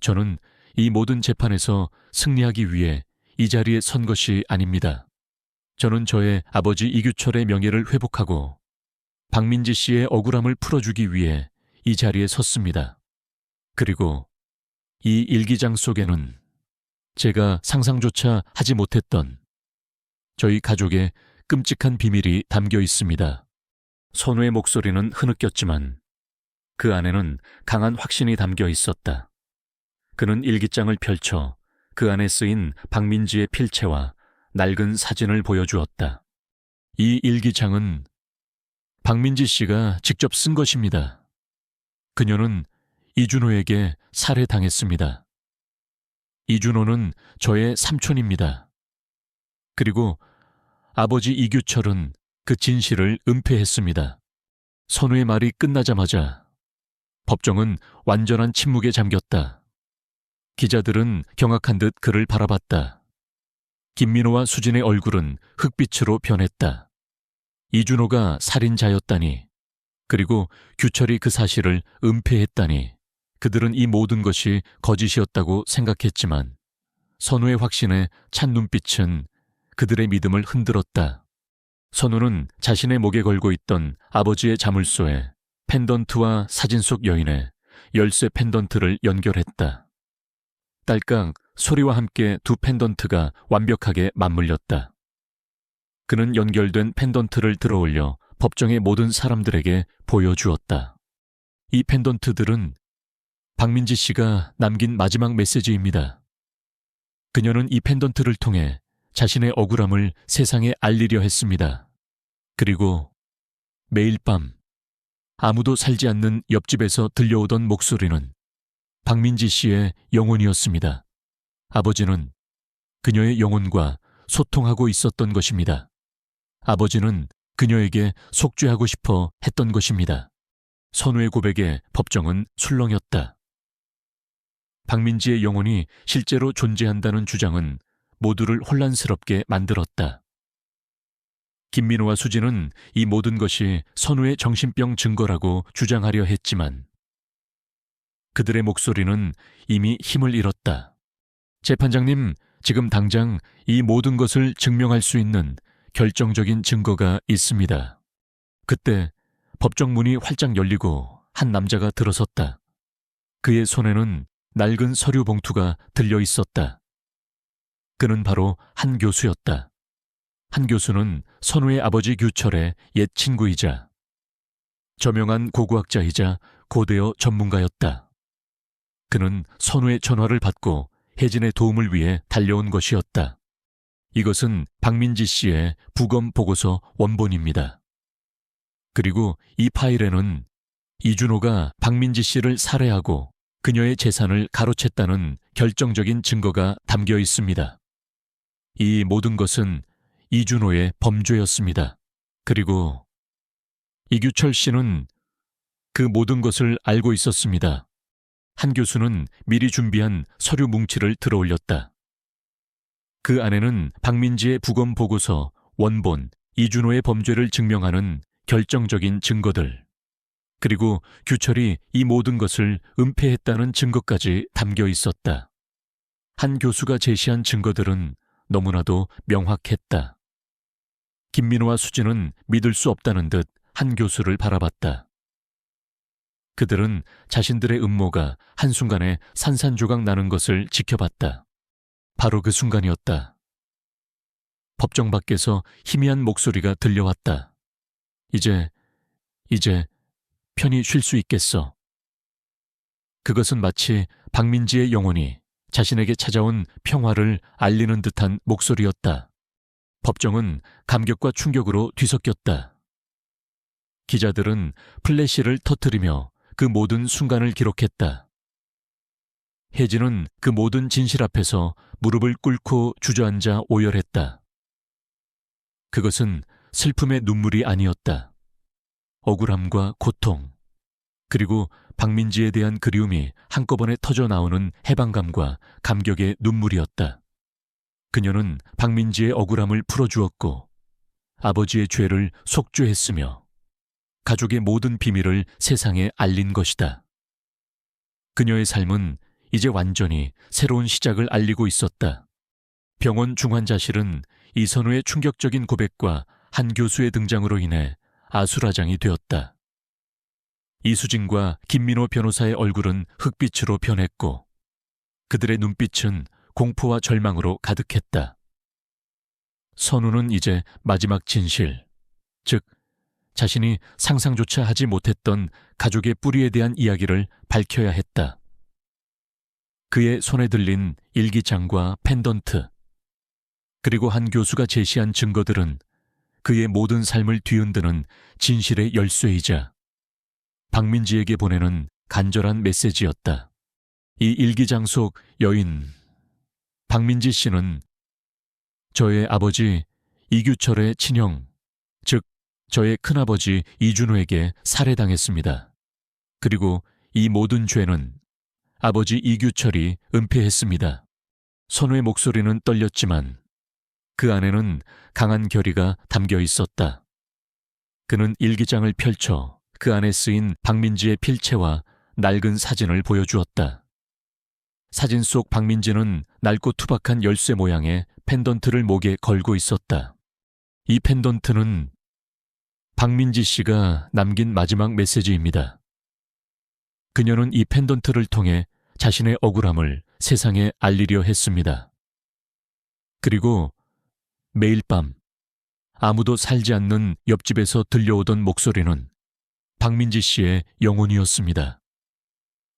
저는 이 모든 재판에서 승리하기 위해 이 자리에 선 것이 아닙니다. 저는 저의 아버지 이규철의 명예를 회복하고 박민지 씨의 억울함을 풀어주기 위해 이 자리에 섰습니다. 그리고 이 일기장 속에는 제가 상상조차 하지 못했던 저희 가족의 끔찍한 비밀이 담겨 있습니다. 선우의 목소리는 흐느꼈지만 그 안에는 강한 확신이 담겨 있었다. 그는 일기장을 펼쳐 그 안에 쓰인 박민지의 필체와 낡은 사진을 보여주었다. 이 일기장은 박민지 씨가 직접 쓴 것입니다. 그녀는 이준호에게 살해당했습니다. 이준호는 저의 삼촌입니다. 그리고 아버지 이규철은 그 진실을 은폐했습니다. 선우의 말이 끝나자마자 법정은 완전한 침묵에 잠겼다. 기자들은 경악한 듯 그를 바라봤다. 김민호와 수진의 얼굴은 흑빛으로 변했다. 이준호가 살인자였다니, 그리고 규철이 그 사실을 은폐했다니, 그들은 이 모든 것이 거짓이었다고 생각했지만 선우의 확신에 찬 눈빛은 그들의 믿음을 흔들었다. 선우는 자신의 목에 걸고 있던 아버지의 자물쇠에 펜던트와 사진 속 여인의 열쇠 펜던트를 연결했다. 딸깍 소리와 함께 두 펜던트가 완벽하게 맞물렸다. 그는 연결된 펜던트를 들어올려 법정의 모든 사람들에게 보여주었다. 이 펜던트들은 박민지 씨가 남긴 마지막 메시지입니다. 그녀는 이 펜던트를 통해 자신의 억울함을 세상에 알리려 했습니다. 그리고 매일 밤 아무도 살지 않는 옆집에서 들려오던 목소리는 박민지 씨의 영혼이었습니다. 아버지는 그녀의 영혼과 소통하고 있었던 것입니다. 아버지는 그녀에게 속죄하고 싶어 했던 것입니다. 선우의 고백에 법정은 술렁였다. 박민지의 영혼이 실제로 존재한다는 주장은 모두를 혼란스럽게 만들었다. 김민호와 수진은 이 모든 것이 선우의 정신병 증거라고 주장하려 했지만 그들의 목소리는 이미 힘을 잃었다. 재판장님, 지금 당장 이 모든 것을 증명할 수 있는 결정적인 증거가 있습니다. 그때 법정 문이 활짝 열리고 한 남자가 들어섰다. 그의 손에는 낡은 서류 봉투가 들려 있었다. 그는 바로 한 교수였다. 한 교수는 선우의 아버지 규철의 옛 친구이자 저명한 고고학자이자 고대어 전문가였다. 그는 선우의 전화를 받고 혜진의 도움을 위해 달려온 것이었다. 이것은 박민지 씨의 부검 보고서 원본입니다. 그리고 이 파일에는 이준호가 박민지 씨를 살해하고 그녀의 재산을 가로챘다는 결정적인 증거가 담겨 있습니다. 이 모든 것은 이준호의 범죄였습니다. 그리고 이규철 씨는 그 모든 것을 알고 있었습니다. 한 교수는 미리 준비한 서류 뭉치를 들어올렸다. 그 안에는 박민지의 부검 보고서, 원본, 이준호의 범죄를 증명하는 결정적인 증거들, 그리고 규철이 이 모든 것을 은폐했다는 증거까지 담겨 있었다. 한 교수가 제시한 증거들은 너무나도 명확했다. 김민호와 수진은 믿을 수 없다는 듯 한 교수를 바라봤다. 그들은 자신들의 음모가 한순간에 산산조각 나는 것을 지켜봤다. 바로 그 순간이었다. 법정 밖에서 희미한 목소리가 들려왔다. 이제 편히 쉴 수 있겠어. 그것은 마치 박민지의 영혼이 자신에게 찾아온 평화를 알리는 듯한 목소리였다. 법정은 감격과 충격으로 뒤섞였다. 기자들은 플래시를 터뜨리며 그 모든 순간을 기록했다. 혜진은 그 모든 진실 앞에서 무릎을 꿇고 주저앉아 오열했다. 그것은 슬픔의 눈물이 아니었다. 억울함과 고통, 그리고 박민지에 대한 그리움이 한꺼번에 터져 나오는 해방감과 감격의 눈물이었다. 그녀는 박민지의 억울함을 풀어주었고 아버지의 죄를 속죄했으며 가족의 모든 비밀을 세상에 알린 것이다. 그녀의 삶은 이제 완전히 새로운 시작을 알리고 있었다. 병원 중환자실은 이선우의 충격적인 고백과 한 교수의 등장으로 인해 아수라장이 되었다. 이수진과 김민호 변호사의 얼굴은 흑빛으로 변했고 그들의 눈빛은 공포와 절망으로 가득했다. 선우는 이제 마지막 진실, 즉 자신이 상상조차 하지 못했던 가족의 뿌리에 대한 이야기를 밝혀야 했다. 그의 손에 들린 일기장과 펜던트, 그리고 한 교수가 제시한 증거들은 그의 모든 삶을 뒤흔드는 진실의 열쇠이자 박민지에게 보내는 간절한 메시지였다. 이 일기장 속 여인 박민지 씨는 저의 아버지 이규철의 친형, 즉 저의 큰아버지 이준호에게 살해당했습니다. 그리고 이 모든 죄는 아버지 이규철이 은폐했습니다. 선우의 목소리는 떨렸지만 그 안에는 강한 결의가 담겨 있었다. 그는 일기장을 펼쳐 그 안에 쓰인 박민지의 필체와 낡은 사진을 보여주었다. 사진 속 박민지는 낡고 투박한 열쇠 모양의 펜던트를 목에 걸고 있었다. 이 펜던트는 박민지 씨가 남긴 마지막 메시지입니다. 그녀는 이 펜던트를 통해 자신의 억울함을 세상에 알리려 했습니다. 그리고 매일 밤 아무도 살지 않는 옆집에서 들려오던 목소리는 박민지 씨의 영혼이었습니다.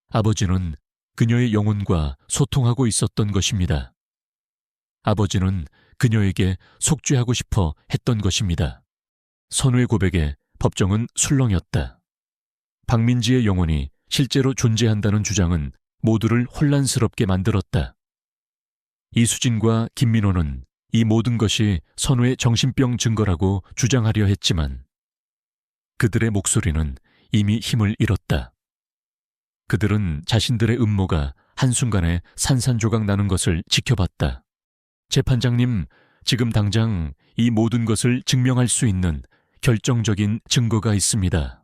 아버지는 그녀의 영혼과 소통하고 있었던 것입니다. 아버지는 그녀에게 속죄하고 싶어 했던 것입니다. 선우의 고백에 법정은 술렁였다. 박민지의 영혼이 실제로 존재한다는 주장은 모두를 혼란스럽게 만들었다. 이수진과 김민호는 이 모든 것이 선우의 정신병 증거라고 주장하려 했지만 그들의 목소리는 이미 힘을 잃었다. 그들은 자신들의 음모가 한순간에 산산조각 나는 것을 지켜봤다. 재판장님, 지금 당장 이 모든 것을 증명할 수 있는 결정적인 증거가 있습니다.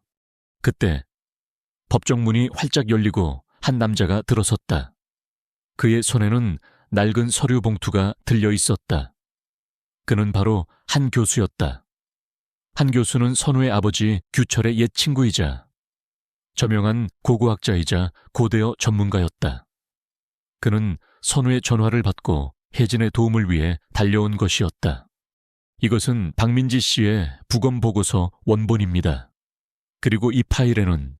그때 법정 문이 활짝 열리고 한 남자가 들어섰다. 그의 손에는 낡은 서류 봉투가 들려 있었다. 그는 바로 한 교수였다. 한 교수는 선우의 아버지 규철의 옛 친구이자 저명한 고고학자이자 고대어 전문가였다. 그는 선우의 전화를 받고 혜진의 도움을 위해 달려온 것이었다. 이것은 박민지 씨의 부검 보고서 원본입니다. 그리고 이 파일에는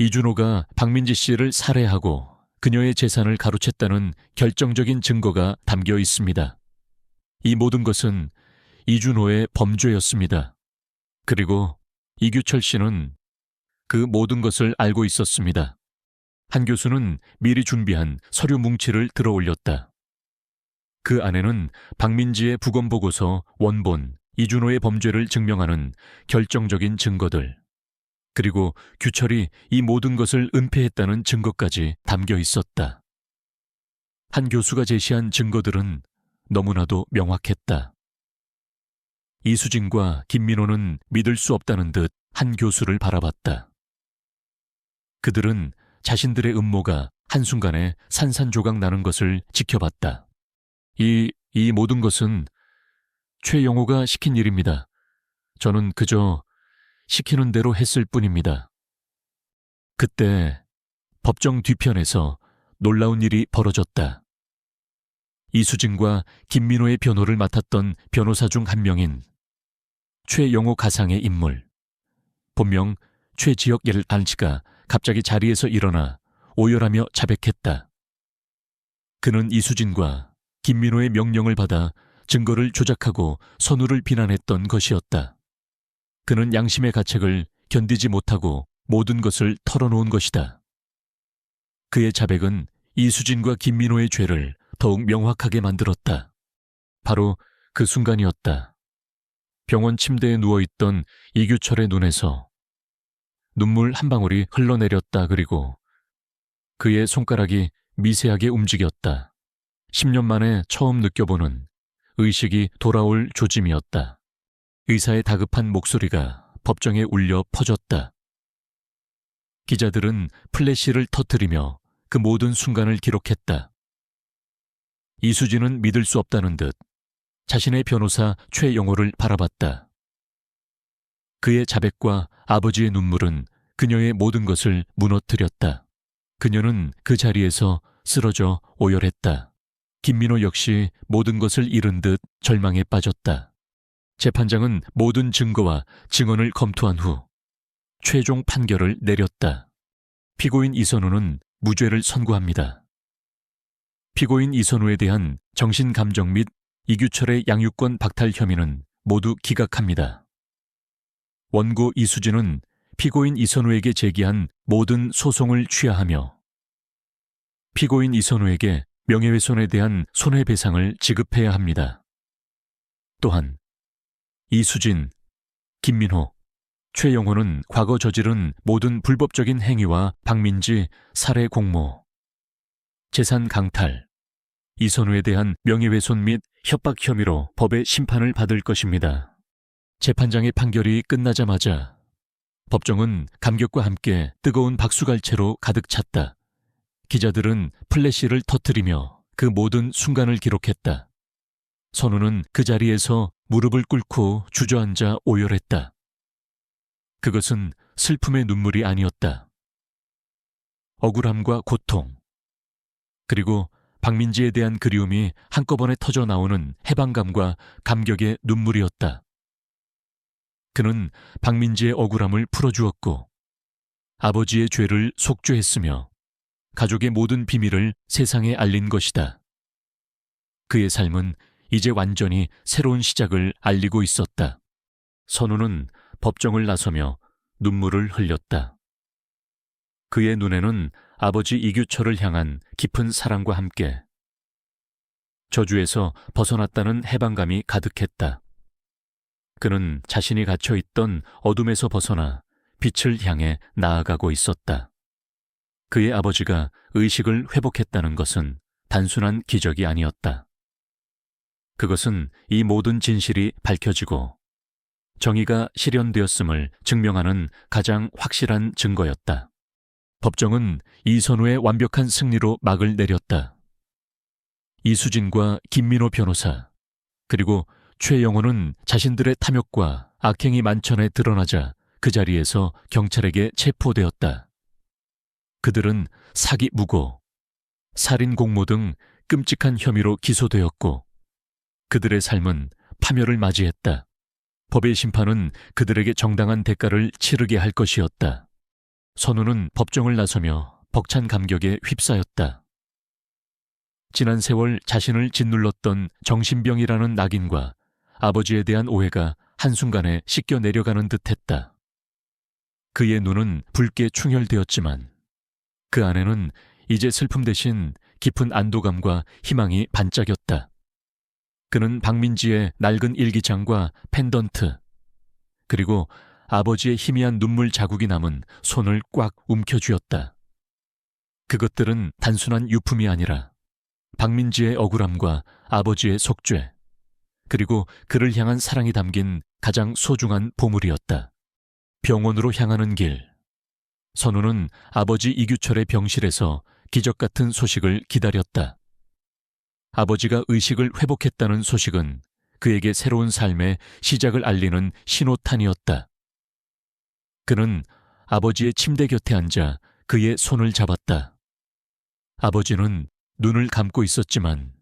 이준호가 박민지 씨를 살해하고 그녀의 재산을 가로챘다는 결정적인 증거가 담겨 있습니다. 이 모든 것은 이준호의 범죄였습니다. 그리고 이규철 씨는 그 모든 것을 알고 있었습니다. 한 교수는 미리 준비한 서류 뭉치를 들어 올렸다. 그 안에는 박민지의 부검보고서 원본, 이준호의 범죄를 증명하는 결정적인 증거들, 그리고 규철이 이 모든 것을 은폐했다는 증거까지 담겨 있었다. 한 교수가 제시한 증거들은 너무나도 명확했다. 이수진과 김민호는 믿을 수 없다는 듯 한 교수를 바라봤다. 그들은 자신들의 음모가 한순간에 산산조각 나는 것을 지켜봤다. 이 모든 것은 최영호가 시킨 일입니다. 저는 그저 시키는 대로 했을 뿐입니다. 그때 법정 뒤편에서 놀라운 일이 벌어졌다. 이수진과 김민호의 변호를 맡았던 변호사 중 한 명인 최영호 가상의 인물, 본명 최지혁 안씨가 갑자기 자리에서 일어나 오열하며 자백했다. 그는 이수진과 김민호의 명령을 받아 증거를 조작하고 선우를 비난했던 것이었다. 그는 양심의 가책을 견디지 못하고 모든 것을 털어놓은 것이다. 그의 자백은 이수진과 김민호의 죄를 더욱 명확하게 만들었다. 바로 그 순간이었다. 병원 침대에 누워있던 이규철의 눈에서 눈물 한 방울이 흘러내렸다. 그리고 그의 손가락이 미세하게 움직였다. 10년 만에 처음 느껴보는 의식이 돌아올 조짐이었다. 의사의 다급한 목소리가 법정에 울려 퍼졌다. 기자들은 플래시를 터뜨리며 그 모든 순간을 기록했다. 이수진은 믿을 수 없다는 듯 자신의 변호사 최영호를 바라봤다. 그의 자백과 아버지의 눈물은 그녀의 모든 것을 무너뜨렸다. 그녀는 그 자리에서 쓰러져 오열했다. 김민호 역시 모든 것을 잃은 듯 절망에 빠졌다. 재판장은 모든 증거와 증언을 검토한 후 최종 판결을 내렸다. 피고인 이선우는 무죄를 선고합니다. 피고인 이선우에 대한 정신감정 및 이규철의 양육권 박탈 혐의는 모두 기각합니다. 원고 이수진은 피고인 이선우에게 제기한 모든 소송을 취하하며 피고인 이선우에게 명예훼손에 대한 손해배상을 지급해야 합니다. 또한 이수진, 김민호, 최영호는 과거 저지른 모든 불법적인 행위와 박민지 살해 공모, 재산 강탈, 이선우에 대한 명예훼손 및 협박 혐의로 법의 심판을 받을 것입니다. 재판장의 판결이 끝나자마자 법정은 감격과 함께 뜨거운 박수갈채로 가득 찼다. 기자들은 플래시를 터뜨리며 그 모든 순간을 기록했다. 선우는 그 자리에서 무릎을 꿇고 주저앉아 오열했다. 그것은 슬픔의 눈물이 아니었다. 억울함과 고통, 그리고 박민지에 대한 그리움이 한꺼번에 터져 나오는 해방감과 감격의 눈물이었다. 그는 박민지의 억울함을 풀어주었고 아버지의 죄를 속죄했으며 가족의 모든 비밀을 세상에 알린 것이다. 그의 삶은 이제 완전히 새로운 시작을 알리고 있었다. 선우는 법정을 나서며 눈물을 흘렸다. 그의 눈에는 아버지 이규철을 향한 깊은 사랑과 함께 저주에서 벗어났다는 해방감이 가득했다. 그는 자신이 갇혀있던 어둠에서 벗어나 빛을 향해 나아가고 있었다. 그의 아버지가 의식을 회복했다는 것은 단순한 기적이 아니었다. 그것은 이 모든 진실이 밝혀지고 정의가 실현되었음을 증명하는 가장 확실한 증거였다. 법정은 이선우의 완벽한 승리로 막을 내렸다. 이수진과 김민호 변호사, 그리고 최영호는 자신들의 탐욕과 악행이 만천에 드러나자 그 자리에서 경찰에게 체포되었다. 그들은 사기 무고, 살인 공모 등 끔찍한 혐의로 기소되었고 그들의 삶은 파멸을 맞이했다. 법의 심판은 그들에게 정당한 대가를 치르게 할 것이었다. 선우는 법정을 나서며 벅찬 감격에 휩싸였다. 지난 세월 자신을 짓눌렀던 정신병이라는 낙인과 아버지에 대한 오해가 한순간에 씻겨 내려가는 듯했다. 그의 눈은 붉게 충혈되었지만 그 안에는 이제 슬픔 대신 깊은 안도감과 희망이 반짝였다. 그는 박민지의 낡은 일기장과 펜던트, 그리고 아버지의 희미한 눈물 자국이 남은 손을 꽉 움켜쥐었다. 그것들은 단순한 유품이 아니라 박민지의 억울함과 아버지의 속죄, 그리고 그를 향한 사랑이 담긴 가장 소중한 보물이었다. 병원으로 향하는 길. 선우는 아버지 이규철의 병실에서 기적 같은 소식을 기다렸다. 아버지가 의식을 회복했다는 소식은 그에게 새로운 삶의 시작을 알리는 신호탄이었다. 그는 아버지의 침대 곁에 앉아 그의 손을 잡았다. 아버지는 눈을 감고 있었지만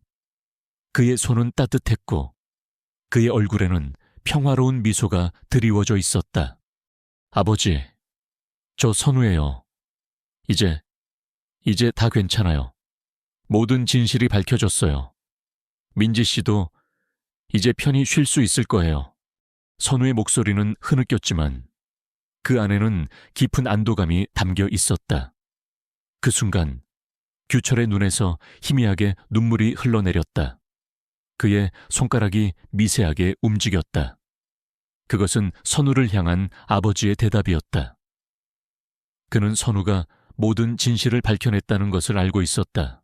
그의 손은 따뜻했고 그의 얼굴에는 평화로운 미소가 드리워져 있었다. 아버지, 저 선우예요. 이제 다 괜찮아요. 모든 진실이 밝혀졌어요. 민지 씨도 이제 편히 쉴 수 있을 거예요. 선우의 목소리는 흐느꼈지만 그 안에는 깊은 안도감이 담겨 있었다. 그 순간 규철의 눈에서 희미하게 눈물이 흘러내렸다. 그의 손가락이 미세하게 움직였다. 그것은 선우를 향한 아버지의 대답이었다. 그는 선우가 모든 진실을 밝혀냈다는 것을 알고 있었다.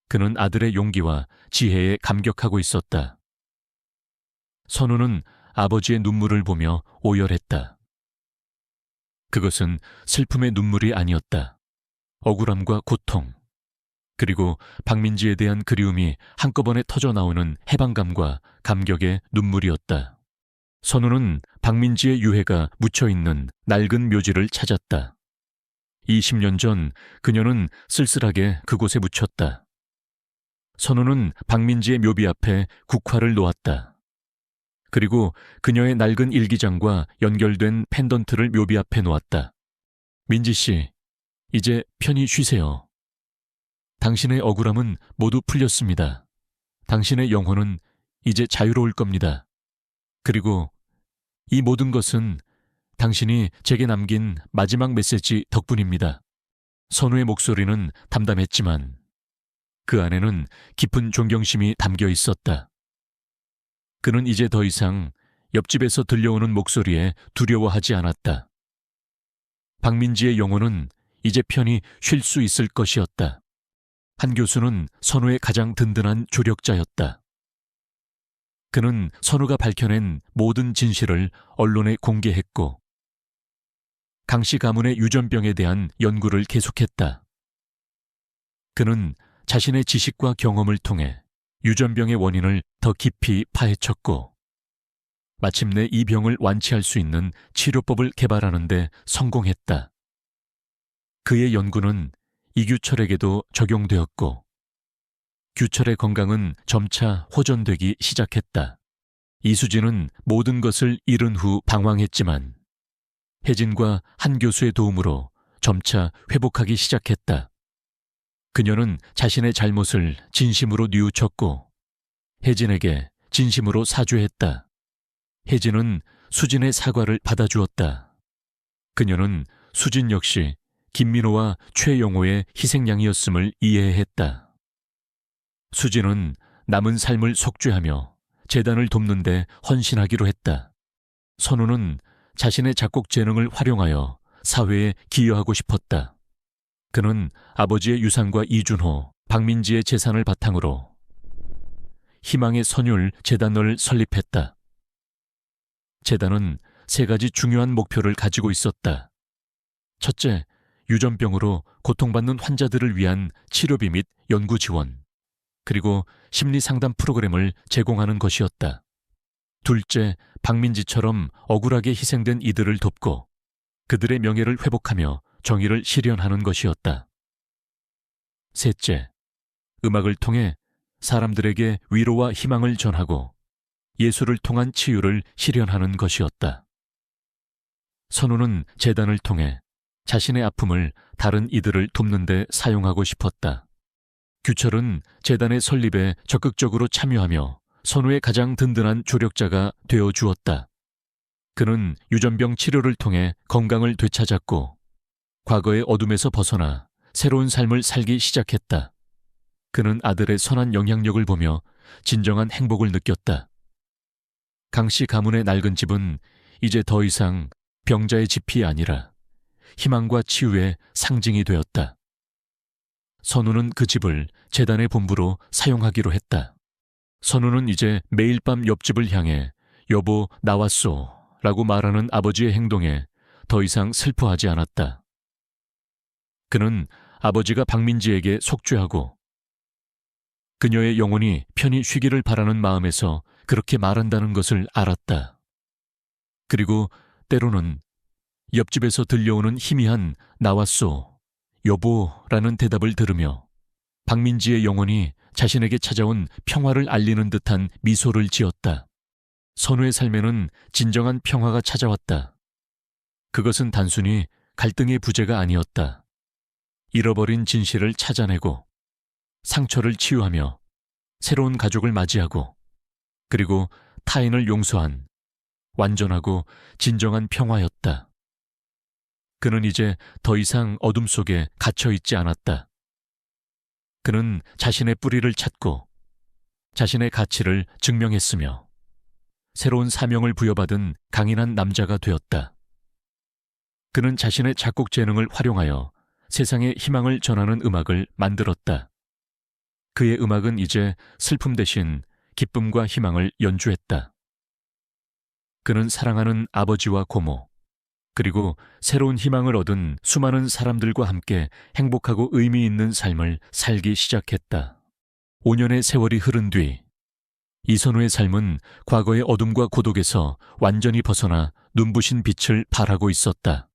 그는 아들의 용기와 지혜에 감격하고 있었다. 선우는 아버지의 눈물을 보며 오열했다. 그것은 슬픔의 눈물이 아니었다. 억울함과 고통, 그리고 박민지에 대한 그리움이 한꺼번에 터져나오는 해방감과 감격의 눈물이었다. 선우는 박민지의 유해가 묻혀있는 낡은 묘지를 찾았다. 20년 전 그녀는 쓸쓸하게 그곳에 묻혔다. 선우는 박민지의 묘비 앞에 국화를 놓았다. 그리고 그녀의 낡은 일기장과 연결된 펜던트를 묘비 앞에 놓았다. 민지 씨, 이제 편히 쉬세요. 당신의 억울함은 모두 풀렸습니다. 당신의 영혼은 이제 자유로울 겁니다. 그리고 이 모든 것은 당신이 제게 남긴 마지막 메시지 덕분입니다. 선우의 목소리는 담담했지만 그 안에는 깊은 존경심이 담겨 있었다. 그는 이제 더 이상 옆집에서 들려오는 목소리에 두려워하지 않았다. 박민지의 영혼은 이제 편히 쉴 수 있을 것이었다. 한 교수는 선우의 가장 든든한 조력자였다. 그는 선우가 밝혀낸 모든 진실을 언론에 공개했고 강씨 가문의 유전병에 대한 연구를 계속했다. 그는 자신의 지식과 경험을 통해 유전병의 원인을 더 깊이 파헤쳤고 마침내 이 병을 완치할 수 있는 치료법을 개발하는 데 성공했다. 그의 연구는 이규철에게도 적용되었고 규철의 건강은 점차 호전되기 시작했다. 이수진은 모든 것을 잃은 후 방황했지만 혜진과 한 교수의 도움으로 점차 회복하기 시작했다. 그녀는 자신의 잘못을 진심으로 뉘우쳤고 혜진에게 진심으로 사죄했다. 혜진은 수진의 사과를 받아주었다. 그녀는 수진 역시 김민호와 최영호의 희생양이었음을 이해했다. 수진은 남은 삶을 속죄하며 재단을 돕는 데 헌신하기로 했다. 선우는 자신의 작곡 재능을 활용하여 사회에 기여하고 싶었다. 그는 아버지의 유산과 이준호, 박민지의 재산을 바탕으로 희망의 선율 재단을 설립했다. 재단은 세 가지 중요한 목표를 가지고 있었다. 첫째, 유전병으로 고통받는 환자들을 위한 치료비 및 연구 지원, 그리고 심리상담 프로그램을 제공하는 것이었다. 둘째, 박민지처럼 억울하게 희생된 이들을 돕고 그들의 명예를 회복하며 정의를 실현하는 것이었다. 셋째, 음악을 통해 사람들에게 위로와 희망을 전하고 예술을 통한 치유를 실현하는 것이었다. 선우는 재단을 통해 자신의 아픔을 다른 이들을 돕는 데 사용하고 싶었다. 규철은 재단의 설립에 적극적으로 참여하며 선우의 가장 든든한 조력자가 되어 주었다. 그는 유전병 치료를 통해 건강을 되찾았고 과거의 어둠에서 벗어나 새로운 삶을 살기 시작했다. 그는 아들의 선한 영향력을 보며 진정한 행복을 느꼈다. 강씨 가문의 낡은 집은 이제 더 이상 병자의 집이 아니라 희망과 치유의 상징이 되었다. 선우는 그 집을 재단의 본부로 사용하기로 했다. 선우는 이제 매일 밤 옆집을 향해 여보 나왔소 라고 말하는 아버지의 행동에 더 이상 슬퍼하지 않았다. 그는 아버지가 박민지에게 속죄하고 그녀의 영혼이 편히 쉬기를 바라는 마음에서 그렇게 말한다는 것을 알았다. 그리고 때로는 옆집에서 들려오는 희미한 나왔소, 여보라는 대답을 들으며 박민지의 영혼이 자신에게 찾아온 평화를 알리는 듯한 미소를 지었다. 선우의 삶에는 진정한 평화가 찾아왔다. 그것은 단순히 갈등의 부재가 아니었다. 잃어버린 진실을 찾아내고 상처를 치유하며 새로운 가족을 맞이하고 그리고 타인을 용서한 완전하고 진정한 평화였다. 그는 이제 더 이상 어둠 속에 갇혀 있지 않았다. 그는 자신의 뿌리를 찾고 자신의 가치를 증명했으며 새로운 사명을 부여받은 강인한 남자가 되었다. 그는 자신의 작곡 재능을 활용하여 세상에 희망을 전하는 음악을 만들었다. 그의 음악은 이제 슬픔 대신 기쁨과 희망을 연주했다. 그는 사랑하는 아버지와 고모, 그리고 새로운 희망을 얻은 수많은 사람들과 함께 행복하고 의미 있는 삶을 살기 시작했다. 5년의 세월이 흐른 뒤 이선우의 삶은 과거의 어둠과 고독에서 완전히 벗어나 눈부신 빛을 발하고 있었다.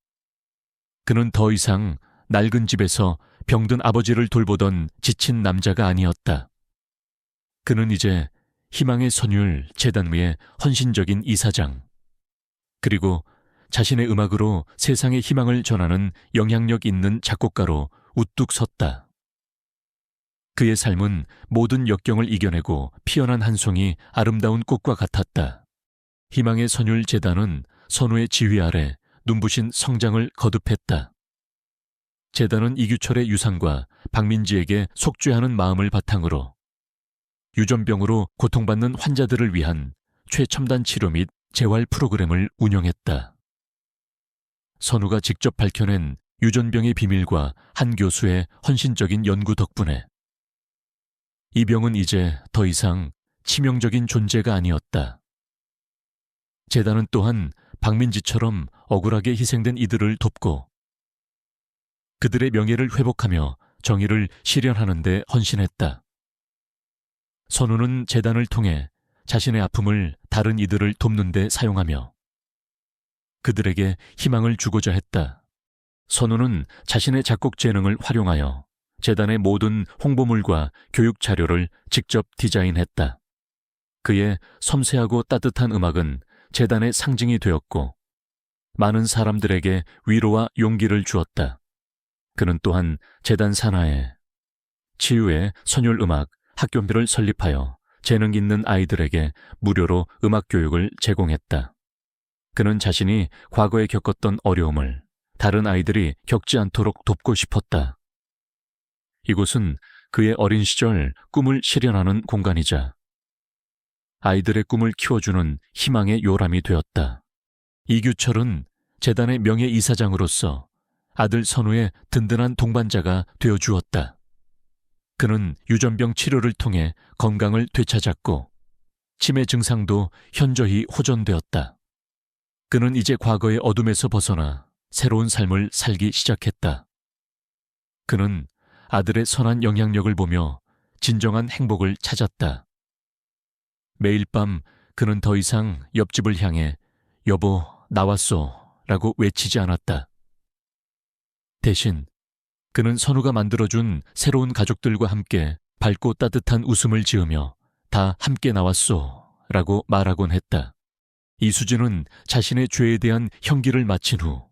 그는 더 이상 낡은 집에서 병든 아버지를 돌보던 지친 남자가 아니었다. 그는 이제 희망의 선율 재단위의 헌신적인 이사장, 그리고 자신의 음악으로 세상에 희망을 전하는 영향력 있는 작곡가로 우뚝 섰다. 그의 삶은 모든 역경을 이겨내고 피어난 한 송이 아름다운 꽃과 같았다. 희망의 선율 재단은 선우의 지휘 아래 눈부신 성장을 거듭했다. 재단은 이규철의 유산과 박민지에게 속죄하는 마음을 바탕으로 유전병으로 고통받는 환자들을 위한 최첨단 치료 및 재활 프로그램을 운영했다. 선우가 직접 밝혀낸 유전병의 비밀과 한 교수의 헌신적인 연구 덕분에 이 병은 이제 더 이상 치명적인 존재가 아니었다. 재단은 또한 박민지처럼 억울하게 희생된 이들을 돕고 그들의 명예를 회복하며 정의를 실현하는 데 헌신했다. 선우는 재단을 통해 자신의 아픔을 다른 이들을 돕는 데 사용하며 그들에게 희망을 주고자 했다. 선우는 자신의 작곡 재능을 활용하여 재단의 모든 홍보물과 교육 자료를 직접 디자인했다. 그의 섬세하고 따뜻한 음악은 재단의 상징이 되었고 많은 사람들에게 위로와 용기를 주었다. 그는 또한 재단 산하에 치유의 선율음악 학교를 설립하여 재능 있는 아이들에게 무료로 음악 교육을 제공했다. 그는 자신이 과거에 겪었던 어려움을 다른 아이들이 겪지 않도록 돕고 싶었다. 이곳은 그의 어린 시절 꿈을 실현하는 공간이자 아이들의 꿈을 키워주는 희망의 요람이 되었다. 이규철은 재단의 명예이사장으로서 아들 선우의 든든한 동반자가 되어주었다. 그는 유전병 치료를 통해 건강을 되찾았고 치매 증상도 현저히 호전되었다. 그는 이제 과거의 어둠에서 벗어나 새로운 삶을 살기 시작했다. 그는 아들의 선한 영향력을 보며 진정한 행복을 찾았다. 매일 밤 그는 더 이상 옆집을 향해 여보 나왔소 라고 외치지 않았다. 대신 그는 선우가 만들어준 새로운 가족들과 함께 밝고 따뜻한 웃음을 지으며 다 함께 나왔소 라고 말하곤 했다. 이수진은 자신의 죄에 대한 형기를 마친 후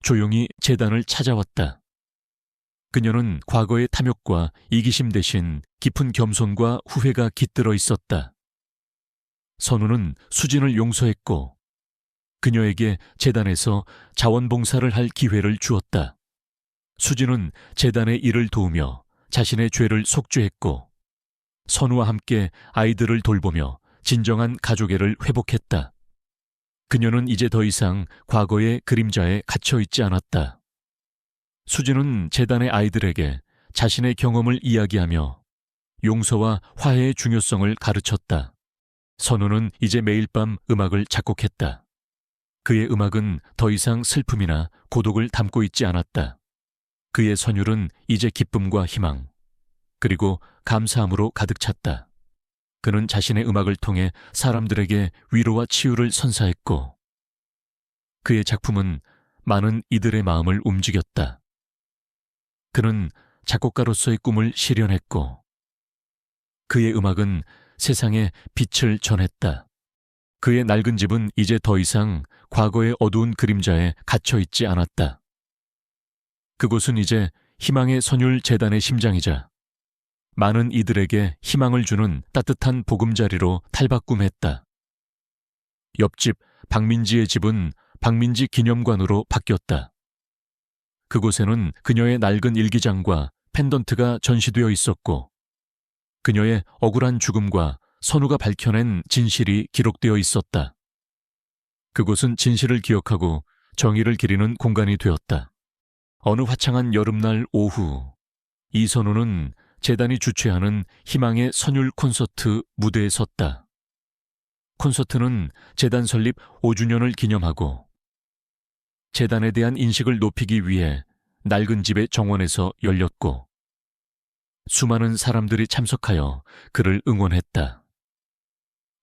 조용히 재단을 찾아왔다. 그녀는 과거의 탐욕과 이기심 대신 깊은 겸손과 후회가 깃들어 있었다. 선우는 수진을 용서했고 그녀에게 재단에서 자원봉사를 할 기회를 주었다. 수지는 재단의 일을 도우며 자신의 죄를 속죄했고 선우와 함께 아이들을 돌보며 진정한 가족애를 회복했다. 그녀는 이제 더 이상 과거의 그림자에 갇혀 있지 않았다. 수지는 재단의 아이들에게 자신의 경험을 이야기하며 용서와 화해의 중요성을 가르쳤다. 선우는 이제 매일 밤 음악을 작곡했다. 그의 음악은 더 이상 슬픔이나 고독을 담고 있지 않았다. 그의 선율은 이제 기쁨과 희망, 그리고 감사함으로 가득 찼다. 그는 자신의 음악을 통해 사람들에게 위로와 치유를 선사했고, 그의 작품은 많은 이들의 마음을 움직였다. 그는 작곡가로서의 꿈을 실현했고, 그의 음악은 세상에 빛을 전했다. 그의 낡은 집은 이제 더 이상 과거의 어두운 그림자에 갇혀 있지 않았다. 그곳은 이제 희망의 선율 재단의 심장이자 많은 이들에게 희망을 주는 따뜻한 보금자리로 탈바꿈했다. 옆집 박민지의 집은 박민지 기념관으로 바뀌었다. 그곳에는 그녀의 낡은 일기장과 펜던트가 전시되어 있었고, 그녀의 억울한 죽음과 선우가 밝혀낸 진실이 기록되어 있었다. 그곳은 진실을 기억하고 정의를 기리는 공간이 되었다. 어느 화창한 여름날 오후, 이선우는 재단이 주최하는 희망의 선율 콘서트 무대에 섰다. 콘서트는 재단 설립 5주년을 기념하고 재단에 대한 인식을 높이기 위해 낡은 집의 정원에서 열렸고, 수많은 사람들이 참석하여 그를 응원했다.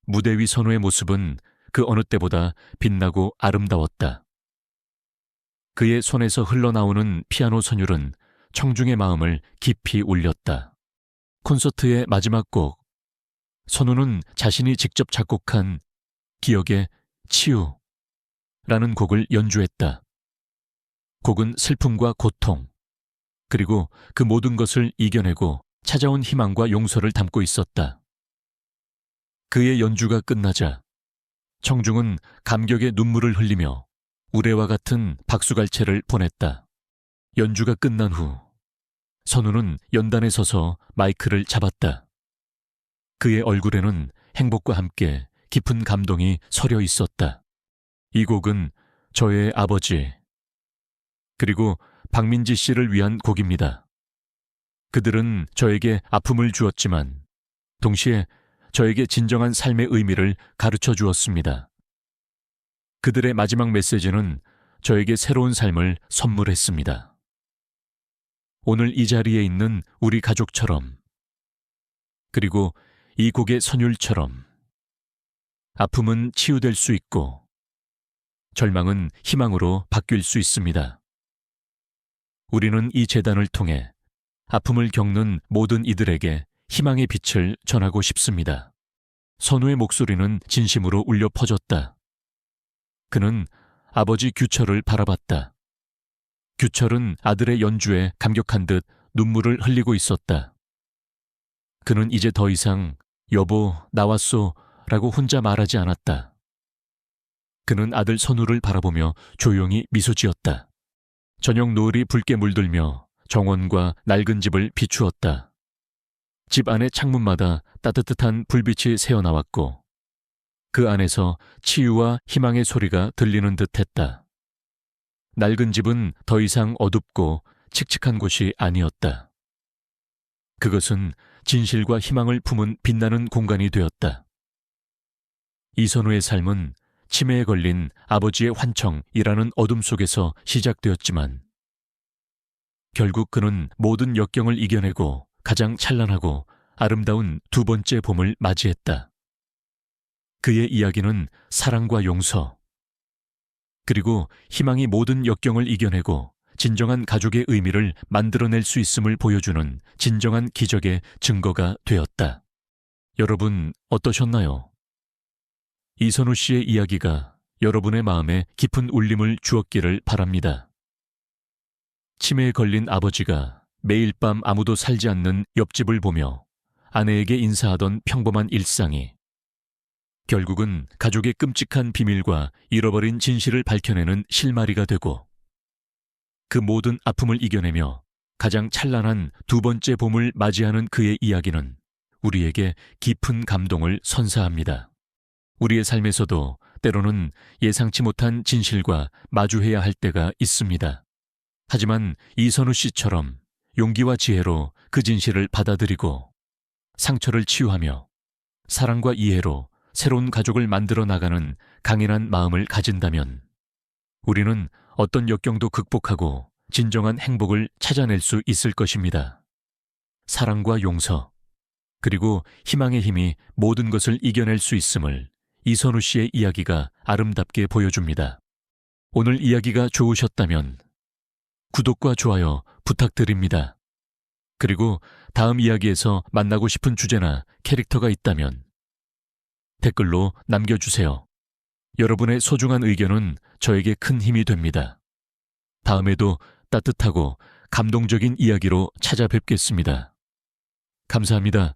무대 위 선우의 모습은 그 어느 때보다 빛나고 아름다웠다. 그의 손에서 흘러나오는 피아노 선율은 청중의 마음을 깊이 울렸다. 콘서트의 마지막 곡, 선우는 자신이 직접 작곡한 기억의 치유라는 곡을 연주했다. 곡은 슬픔과 고통, 그리고 그 모든 것을 이겨내고 찾아온 희망과 용서를 담고 있었다. 그의 연주가 끝나자 청중은 감격의 눈물을 흘리며 우레와 같은 박수갈채를 보냈다. 연주가 끝난 후 선우는 연단에 서서 마이크를 잡았다. 그의 얼굴에는 행복과 함께 깊은 감동이 서려 있었다. 이 곡은 저의 아버지, 그리고 박민지 씨를 위한 곡입니다. 그들은 저에게 아픔을 주었지만 동시에 저에게 진정한 삶의 의미를 가르쳐 주었습니다. 그들의 마지막 메시지는 저에게 새로운 삶을 선물했습니다. 오늘 이 자리에 있는 우리 가족처럼, 그리고 이 곡의 선율처럼 아픔은 치유될 수 있고 절망은 희망으로 바뀔 수 있습니다. 우리는 이 재단을 통해 아픔을 겪는 모든 이들에게 희망의 빛을 전하고 싶습니다. 선우의 목소리는 진심으로 울려 퍼졌다. 그는 아버지 규철을 바라봤다. 규철은 아들의 연주에 감격한 듯 눈물을 흘리고 있었다. 그는 이제 더 이상 여보 나왔소 라고 혼자 말하지 않았다. 그는 아들 선우를 바라보며 조용히 미소 지었다. 저녁 노을이 붉게 물들며 정원과 낡은 집을 비추었다. 집 안의 창문마다 따뜻한 불빛이 새어나왔고 그 안에서 치유와 희망의 소리가 들리는 듯했다. 낡은 집은 더 이상 어둡고 칙칙한 곳이 아니었다. 그것은 진실과 희망을 품은 빛나는 공간이 되었다. 이선우의 삶은 치매에 걸린 아버지의 환청이라는 어둠 속에서 시작되었지만 결국 그는 모든 역경을 이겨내고 가장 찬란하고 아름다운 두 번째 봄을 맞이했다. 그의 이야기는 사랑과 용서, 그리고 희망이 모든 역경을 이겨내고 진정한 가족의 의미를 만들어낼 수 있음을 보여주는 진정한 기적의 증거가 되었다. 여러분 어떠셨나요? 이선우 씨의 이야기가 여러분의 마음에 깊은 울림을 주었기를 바랍니다. 치매에 걸린 아버지가 매일 밤 아무도 살지 않는 옆집을 보며 아내에게 인사하던 평범한 일상이 결국은 가족의 끔찍한 비밀과 잃어버린 진실을 밝혀내는 실마리가 되고 그 모든 아픔을 이겨내며 가장 찬란한 두 번째 봄을 맞이하는 그의 이야기는 우리에게 깊은 감동을 선사합니다. 우리의 삶에서도 때로는 예상치 못한 진실과 마주해야 할 때가 있습니다. 하지만 이선우 씨처럼 용기와 지혜로 그 진실을 받아들이고 상처를 치유하며 사랑과 이해로 새로운 가족을 만들어 나가는 강인한 마음을 가진다면 우리는 어떤 역경도 극복하고 진정한 행복을 찾아낼 수 있을 것입니다. 사랑과 용서, 그리고 희망의 힘이 모든 것을 이겨낼 수 있음을 이선우 씨의 이야기가 아름답게 보여줍니다. 오늘 이야기가 좋으셨다면 구독과 좋아요 부탁드립니다. 그리고 다음 이야기에서 만나고 싶은 주제나 캐릭터가 있다면 댓글로 남겨주세요. 여러분의 소중한 의견은 저에게 큰 힘이 됩니다. 다음에도 따뜻하고 감동적인 이야기로 찾아뵙겠습니다. 감사합니다.